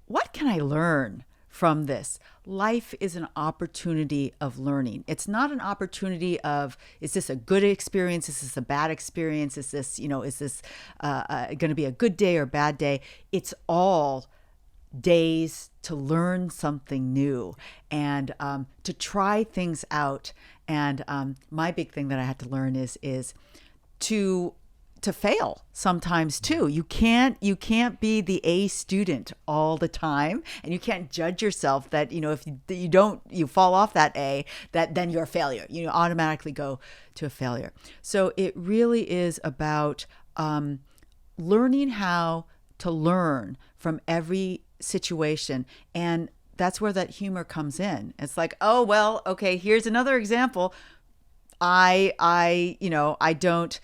what can I learn from this? Life is an opportunity of learning. It's not an opportunity of, is this a good experience? Is this a bad experience? Is this, going to be a good day or bad day? It's all days to learn something new and to try things out. And my big thing that I had to learn is to fail sometimes too. You can't be the A student all the time, and you can't judge yourself that, if you fall off that A, that then you're a failure. You automatically go to a failure. So it really is about learning how to learn from every situation, and that's where that humor comes in. It's like, oh well, okay, here's another example. I don't.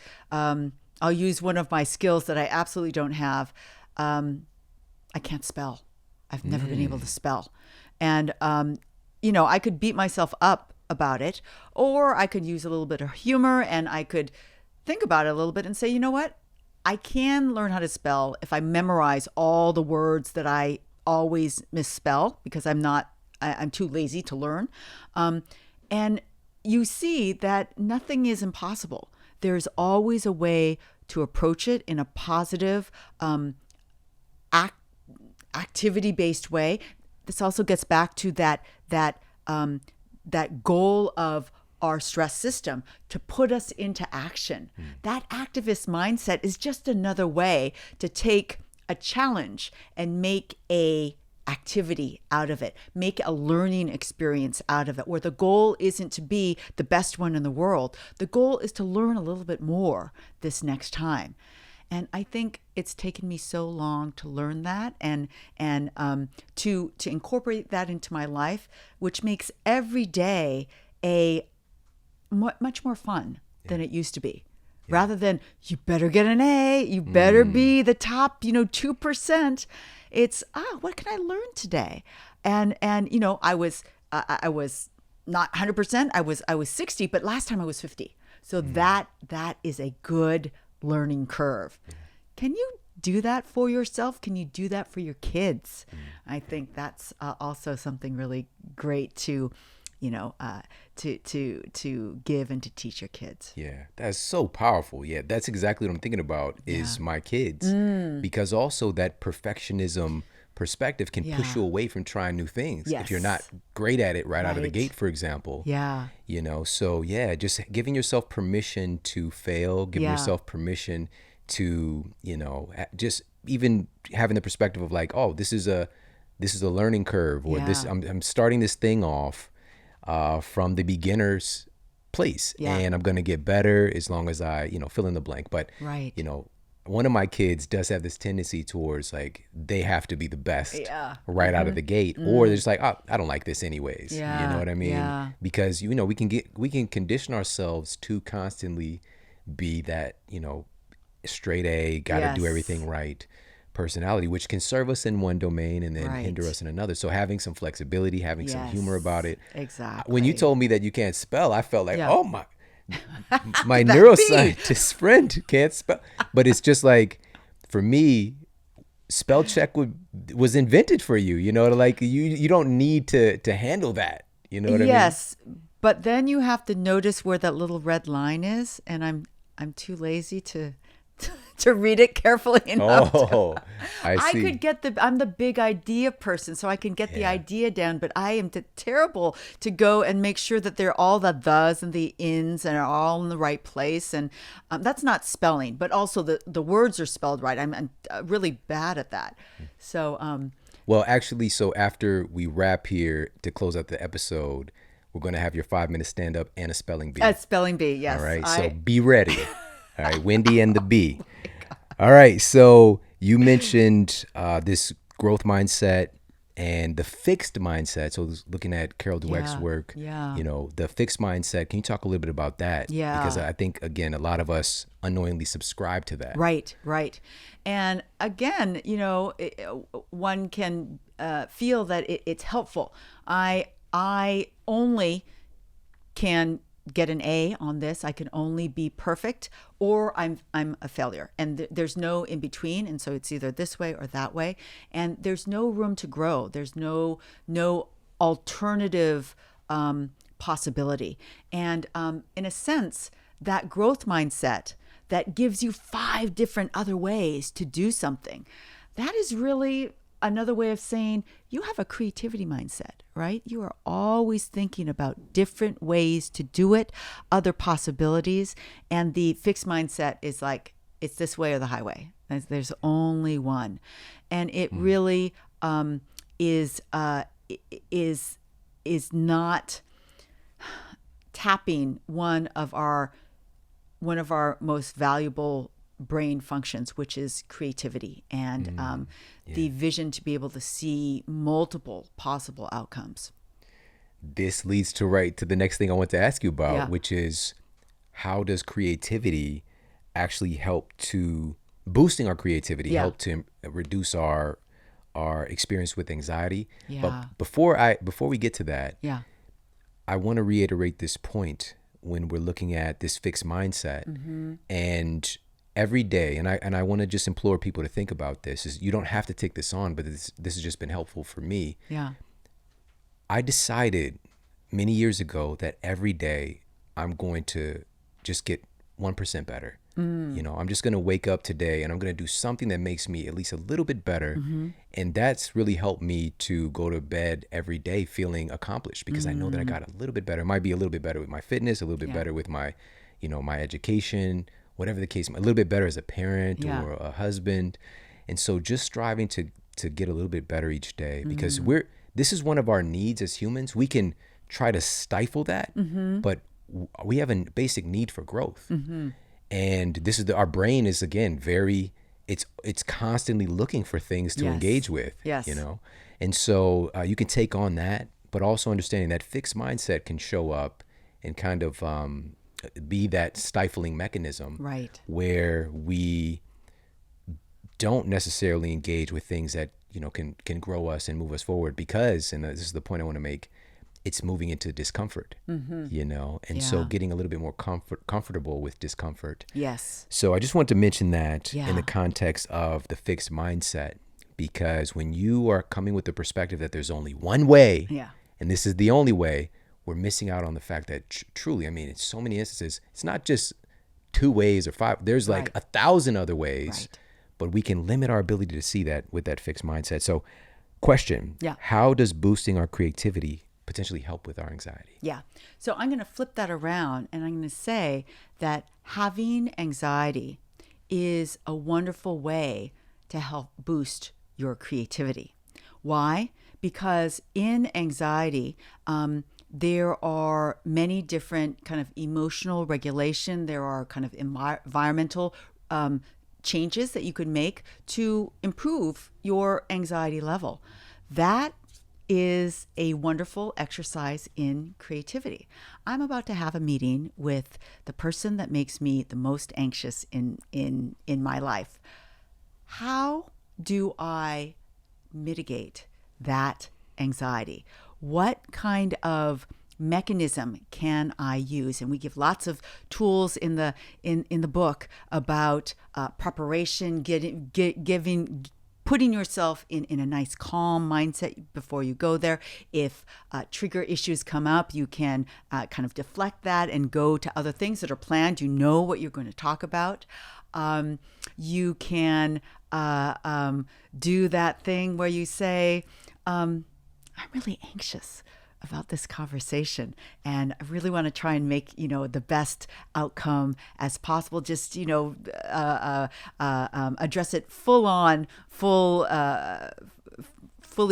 I'll use one of my skills that I absolutely don't have. I can't spell. I've never been able to spell. And, I could beat myself up about it, or I could use a little bit of humor, and I could think about it a little bit and say, you know what? I can learn how to spell if I memorize all the words that I always misspell, because I'm too lazy to learn. And you see that nothing is impossible. There's always a way to approach it in a positive, activity-based way. This also gets back to that goal of our stress system to put us into action. That activist mindset is just another way to take a challenge and make a activity out of it, make a learning experience out of it, where the goal isn't to be the best one in the world. The goal is to learn a little bit more this next time. And I think it's taken me so long to learn that and to incorporate that into my life, which makes every day much more fun than it used to be. Rather than, you better get an A, you better be the top, 2%. It's, what can I learn today? And I was not 100%. I was 60, but last time I was 50. So that is a good learning curve. can you do that for yourself? Can you do that for your kids? I think that's also something really great to, to give and to teach your kids.
Yeah, that's so powerful. Yeah, that's exactly what I'm thinking about is my kids. Because also that perfectionism perspective can push you away from trying new things if you're not great at it right out of the gate, for example.
Yeah.
So yeah, just giving yourself permission to fail, giving yourself permission to, just even having the perspective of like, oh, this is a learning curve, or this I'm starting this thing off from the beginner's place, and I'm gonna get better as long as I fill in the blank. But one of my kids does have this tendency towards like they have to be the best right out of the gate, or they're just like, oh, I don't like this anyways. You know what I mean? Because we can condition ourselves to constantly be that straight A, gotta do everything right personality, which can serve us in one domain and then hinder us in another. So having some flexibility, having some humor about it.
Exactly.
When you told me that you can't spell, I felt like, oh my neuroscientist friend can't spell. But it's just like, for me, spell check was invented for you. Like you don't need to handle that. You know what I mean?
Yes, but then you have to notice where that little red line is, and I'm too lazy to read it carefully enough.
Oh, I see.
I'm the big idea person, so I can get the idea down, but I am terrible to go and make sure that they're all the thes and the ins and are all in the right place. And that's not spelling, but also the words are spelled right. I'm really bad at that. So,
well, actually, so after we wrap here to close out the episode, we're going to have your 5-minute stand up and a spelling bee.
A spelling bee, yes.
All right. So be ready. All right, Wendy and the bee. All right, so you mentioned this growth mindset and the fixed mindset. So looking at Carol Dweck's work, the fixed mindset. Can you talk a little bit about that?
Yeah.
Because I think, again, a lot of us unknowingly subscribe to that.
Right. And again, one can feel that it's helpful. I only can get an A on this. I can only be perfect, or I'm a failure, and there's no in between. And so it's either this way or that way, and there's no room to grow. There's no alternative possibility. And in a sense, that growth mindset that gives you 5 different other ways to do something, that is really another way of saying you have a creativity mindset, right? You are always thinking about different ways to do it, other possibilities. And the fixed mindset is like, it's this way or the highway. There's only one. And it really is not tapping one of our most valuable brain functions, which is creativity and the vision to be able to see multiple possible outcomes.
This leads to the next thing I want to ask you about, which is, how does creativity actually help to boosting our creativity, help to reduce our experience with anxiety? But before we get to that, I want to reiterate this point when we're looking at this fixed mindset and every day, and I want to just implore people to think about this, is you don't have to take this on, but this has just been helpful for me. I decided many years ago that every day I'm going to just get 1% better. I'm just going to wake up today and I'm going to do something that makes me at least a little bit better. And that's really helped me to go to bed every day feeling accomplished, because I know that I got a little bit better. It might be a little bit better with my fitness, a little bit better with my, my education, whatever the case, a little bit better as a parent or a husband. And so just striving to get a little bit better each day, because this is one of our needs as humans. We can try to stifle that, but we have a basic need for growth. And this is our brain is, again, it's constantly looking for things to engage with, and so you can take on that, but also understanding that fixed mindset can show up and kind of be that stifling mechanism, where we don't necessarily engage with things that can grow us and move us forward, because, and this is the point I want to make, it's moving into discomfort, you know, and
Yeah.
so getting a little bit more comfortable with discomfort.
Yes.
So I just want to mention that in
Yeah.
the context of the fixed mindset, because when you are coming with the perspective that there's only one way,
Yeah.
and this is the only way, we're missing out on the fact that truly, I mean, in so many instances, it's not just 2 ways or 5. There's like
Right.
1,000 other ways,
Right.
but we can limit our ability to see that with that fixed mindset. So, question:
Yeah.
how does boosting our creativity potentially help with our anxiety?
Yeah. So I'm going to flip that around and I'm going to say that having anxiety is a wonderful way to help boost your creativity. Why? Because in anxiety, there are many different kind of emotional regulation. There are kind of environmental changes that you could make to improve your anxiety level. That is a wonderful exercise in creativity. I'm about to have a meeting with the person that makes me the most anxious in my life. How do I mitigate that anxiety? What kind of mechanism can I use? And we give lots of tools in the book about preparation, putting yourself in a nice calm mindset before you go there. If trigger issues come up, you can kind of deflect that and go to other things that are planned. You know what you're going to talk about. You can do that thing where you say, I'm really anxious about this conversation and I really want to try and make, the best outcome as possible. Just, address it fully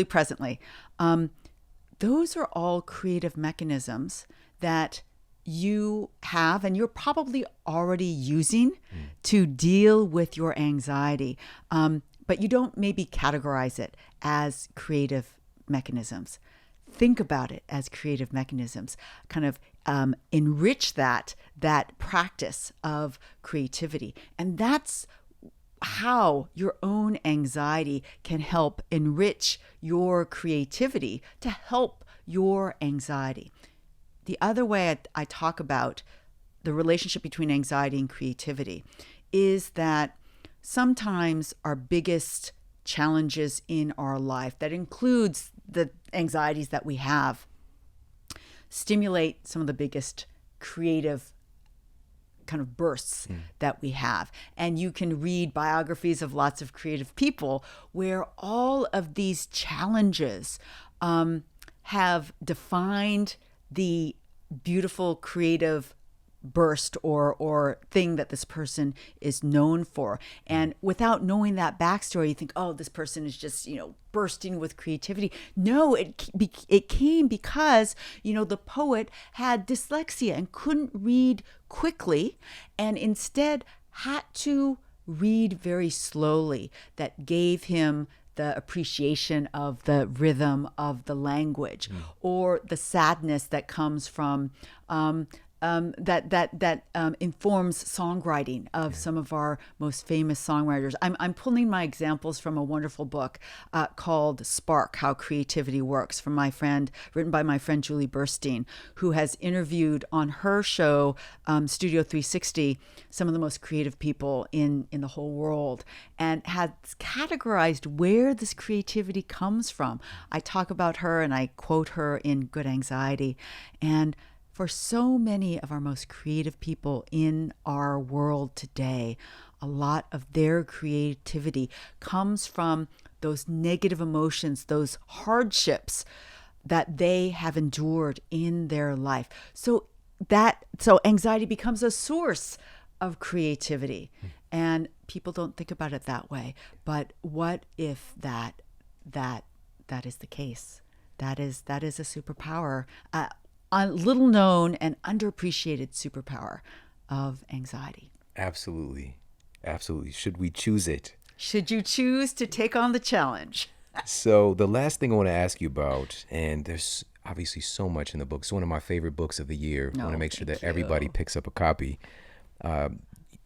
presently. Those are all creative mechanisms that you have and you're probably already using to deal with your anxiety. But you don't maybe categorize it as creative mechanisms. Think about it as creative mechanisms, kind of enrich that practice of creativity. And that's how your own anxiety can help enrich your creativity to help your anxiety. The other way I talk about the relationship between anxiety and creativity is that sometimes our biggest challenges in our life, that includes the anxieties that we have, stimulate some of the biggest creative kind of bursts that we have. And you can read biographies of lots of creative people where all of these challenges have defined the beautiful creative burst or thing that this person is known for. And without knowing that backstory, you think, oh, this person is just, bursting with creativity. No, it came because, the poet had dyslexia and couldn't read quickly and instead had to read very slowly. That gave him the appreciation of the rhythm of the language or the sadness that comes from that informs songwriting of some of our most famous songwriters. I'm pulling my examples from a wonderful book called Spark: How Creativity Works, written by my friend Julie Burstein, who has interviewed on her show Studio 360 some of the most creative people in the whole world and has categorized where this creativity comes from. I talk about her and I quote her in Good Anxiety. And for so many of our most creative people in our world today, a lot of their creativity comes from those negative emotions, those hardships that they have endured in their life. So anxiety becomes a source of creativity. And people don't think about it that way. But what if that is the case? That is a superpower. A little known and underappreciated superpower of anxiety.
Absolutely. Should we choose it?
Should you choose to take on the challenge?
So the last thing I want to ask you about, and there's obviously so much in the book. It's one of my favorite books of the year. I want to make sure that everybody picks up a copy.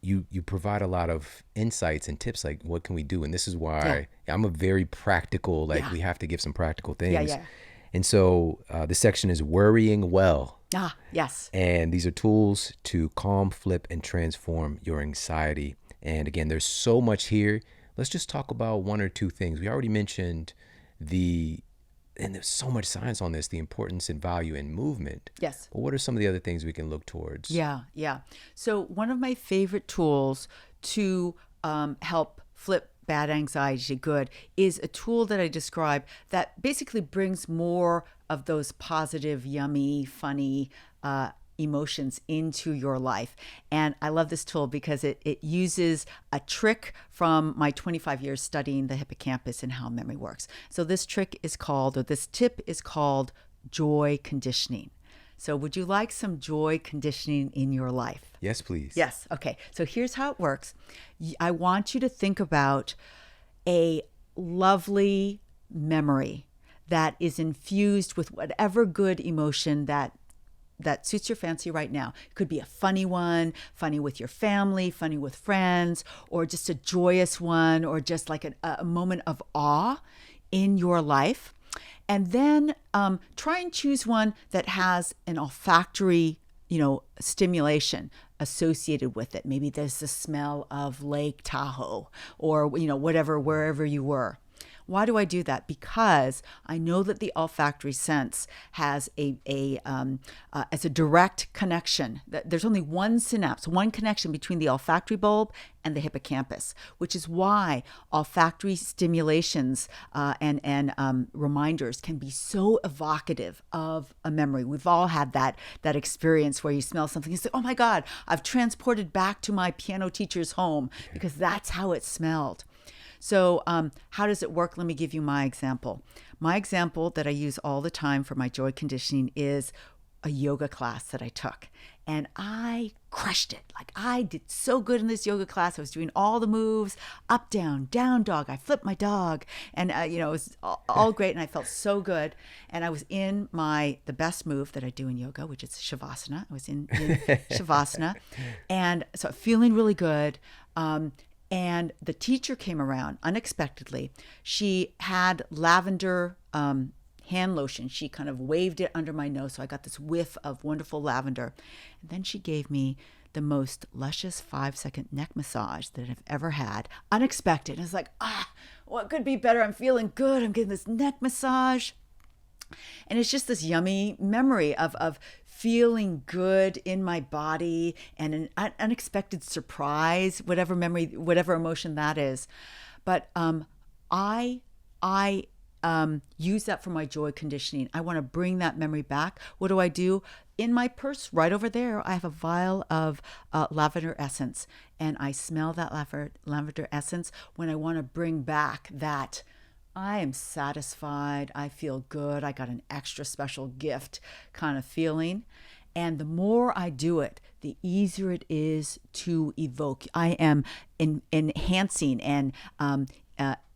You provide a lot of insights and tips, like what can we do? And this is why I'm a very practical, we have to give some practical things.
Yeah.
And so this section is worrying well.
Ah, yes.
And these are tools to calm, flip, and transform your anxiety. And again, there's so much here. Let's just talk about one or two things. We already mentioned and there's so much science on this, the importance and value in movement.
Yes.
But what are some of the other things we can look towards?
Yeah. So one of my favorite tools to help flip bad anxiety to good is a tool that I describe that basically brings more of those positive, yummy, funny emotions into your life. And I love this tool because it uses a trick from my 25 years studying the hippocampus and how memory works. So this tip is called joy conditioning. So would you like some joy conditioning in your life?
Yes, please.
Yes. Okay. So here's how it works. I want you to think about a lovely memory that is infused with whatever good emotion that suits your fancy right now. It could be a funny one, funny with your family, funny with friends, or just a joyous one, or just like a moment of awe in your life. And then try and choose one that has an olfactory, stimulation associated with it. Maybe there's the smell of Lake Tahoe or, whatever, wherever you were. Why do I do that? Because I know that the olfactory sense has as a direct connection. There's only one synapse, one connection between the olfactory bulb and the hippocampus, which is why olfactory stimulations and reminders can be so evocative of a memory. We've all had that experience where you smell something and say, "Oh my God, I've transported back to my piano teacher's home," because that's how it smelled. So how does it work? Let me give you my example. My example that I use all the time for my joy conditioning is a yoga class that I took. And I crushed it. Like, I did so good in this yoga class. I was doing all the moves, up, down dog. I flipped my dog. And, it was all great. And I felt so good. And I was in the best move that I do in yoga, which is Shavasana. I was in Shavasana. And so feeling really good. And the teacher came around unexpectedly. She had lavender hand lotion. She kind of waved it under my nose. So I got this whiff of wonderful lavender. And then she gave me the most luscious 5-second neck massage that I've ever had. Unexpected. I was like, what could be better? I'm feeling good. I'm getting this neck massage. And it's just this yummy memory of feeling good in my body and an unexpected surprise, whatever memory, whatever emotion that is. But I use that for my joy conditioning. I want to bring that memory back. What do? In my purse right over there, I have a vial of lavender essence, and I smell that lavender essence when I want to bring back that I am satisfied, I feel good, I got an extra special gift kind of feeling. And the more I do it, the easier it is to evoke. I am enhancing and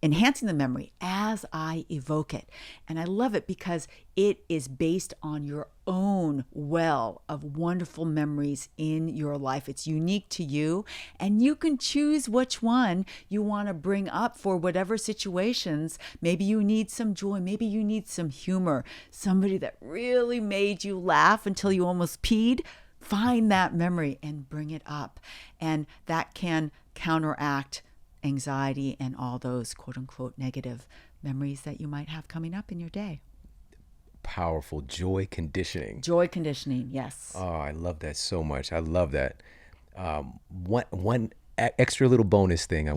enhancing the memory as I evoke it. And I love it because it is based on your own well of wonderful memories in your life. It's unique to you, and you can choose which one you want to bring up for whatever situations. Maybe you need some joy. Maybe you need some humor. Somebody that really made you laugh until you almost peed. Find that memory and bring it up. And that can counteract anxiety and all those quote unquote negative memories that you might have coming up in your day.
Powerful joy conditioning.
Joy conditioning, yes.
Oh, I love that so much. I love that. One extra little bonus thing I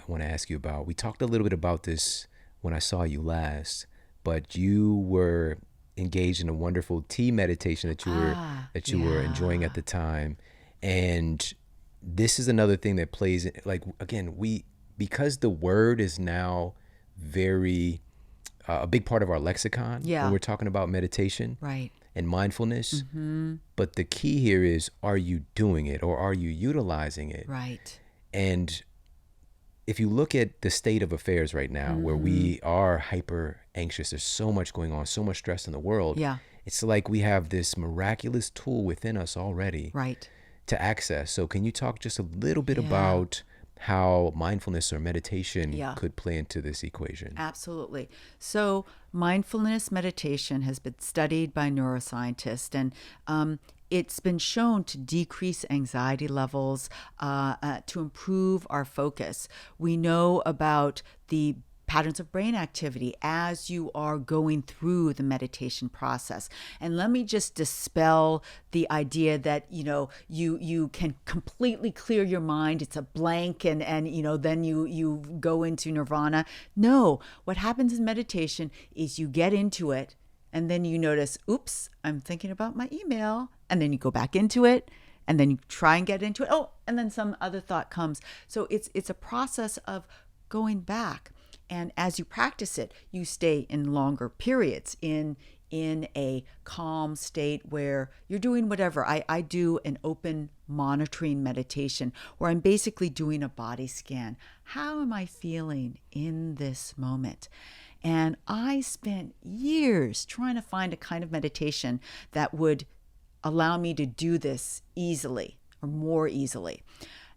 want to ask you about. We talked a little bit about this when I saw you last, but you were engaged in a wonderful tea meditation that you were enjoying at the time, and this is another thing that plays like, again, because the word is now very a big part of our lexicon when we're talking about meditation,
right,
and mindfulness. Mm-hmm. But the key here is, are you doing it or are you utilizing it?
Right.
And if you look at the state of affairs right now, where we are hyper anxious, there's so much going on, so much stress in the world.
Yeah.
It's like we have this miraculous tool within us already,
right,
to access. So can you talk just a little bit about how mindfulness or meditation
Yeah.
could play into this equation.
Absolutely. So, mindfulness meditation has been studied by neuroscientists, and it's been shown to decrease anxiety levels, to improve our focus. We know about the patterns of brain activity as you are going through the meditation process. And let me just dispel the idea that, you can completely clear your mind. It's a blank and then you go into nirvana. No, what happens in meditation is you get into it and then you notice, oops, I'm thinking about my email. And then you go back into it and then you try and get into it. Oh, and then some other thought comes. So it's a process of going back. And as you practice it, you stay in longer periods in a calm state where you're doing whatever. I do an open monitoring meditation where I'm basically doing a body scan. How am I feeling in this moment? And I spent years trying to find a kind of meditation that would allow me to do this easily or more easily.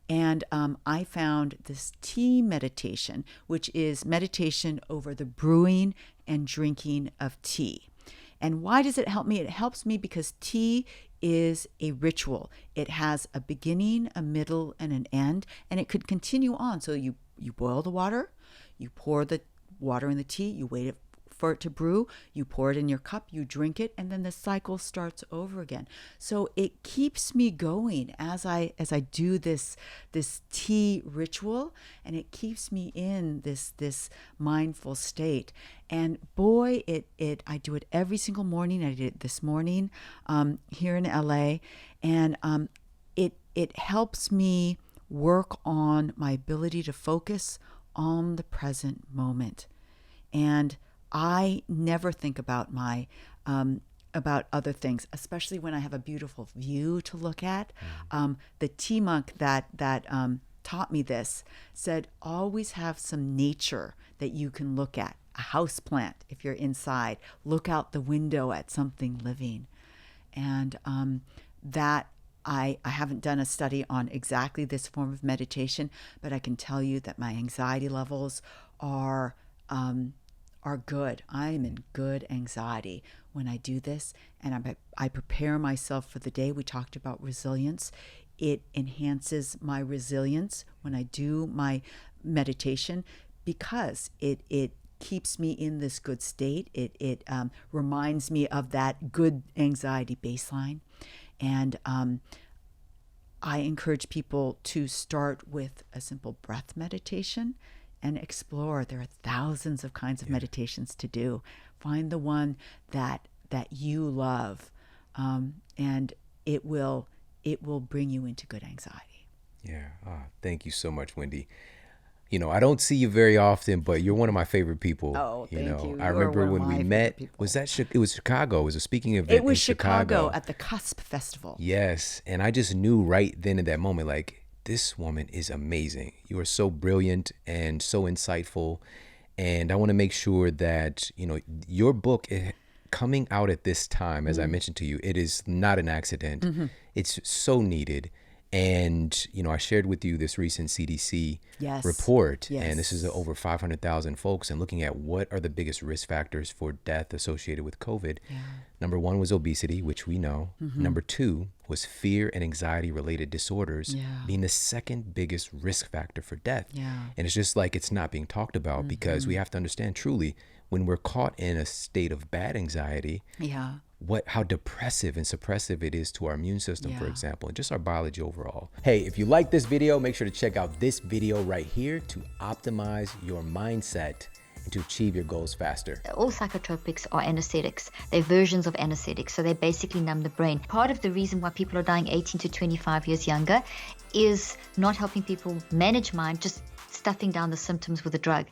And I found this tea meditation, which is meditation over the brewing and drinking of tea. And why does it help me? It helps me because tea is a ritual. It has a beginning, a middle, and an end, and it could continue on. So you boil the water, you pour the water in the tea, you wait for it to brew, you pour it in your cup, you drink it, and then the cycle starts over again. So it keeps me going as I do this tea ritual, and it keeps me in this mindful state. And boy, I do it every single morning. I did it this morning here in LA, and it helps me work on my ability to focus on the present moment. And I never think about about other things, especially when I have a beautiful view to look at. The tea monk that taught me this said, always have some nature that you can look at. A house plant, if you're inside, look out the window at something living. And that I haven't done a study on exactly this form of meditation, but I can tell you that my anxiety levels are good. I'm in good anxiety when I do this, and I prepare myself for the day. We talked about resilience. It enhances my resilience when I do my meditation because it keeps me in this good state. It reminds me of that good anxiety baseline. And I encourage people to start with a simple breath meditation and explore. There are thousands of kinds of meditations to do. Find the one that you love, and it will bring you into good anxiety.
Yeah. Thank you so much, Wendy. I don't see you very often, but you're one of my favorite people.
Oh, thank you.
I remember when we met. Was that it was Chicago? It was a speaking event.
It was
in Chicago
at the Cusp Festival.
Yes, and I just knew right then in that moment, like, this woman is amazing. You are so brilliant and so insightful. And I want to make sure that, your book coming out at this time, as I mentioned to you, it is not an accident. Mm-hmm. It's so needed. And, I shared with you this recent CDC report. Yes. And this is over 500,000 folks and looking at what are the biggest risk factors for death associated with COVID. Yeah. Number one was obesity, which we know. Mm-hmm. Number two was fear and anxiety related disorders being the second biggest risk factor for death. Yeah. And it's just like it's not being talked about because we have to understand truly when we're caught in a state of bad anxiety, how depressive and suppressive it is to our immune system, for example, and just our biology overall. Hey, if you like this video, make sure to check out this video right here to optimize your mindset and to achieve your goals faster.
All psychotropics are anesthetics. They're versions of anesthetics, so they basically numb the brain. Part of the reason why people are dying 18 to 25 years younger is not helping people manage mind, just stuffing down the symptoms with a drug.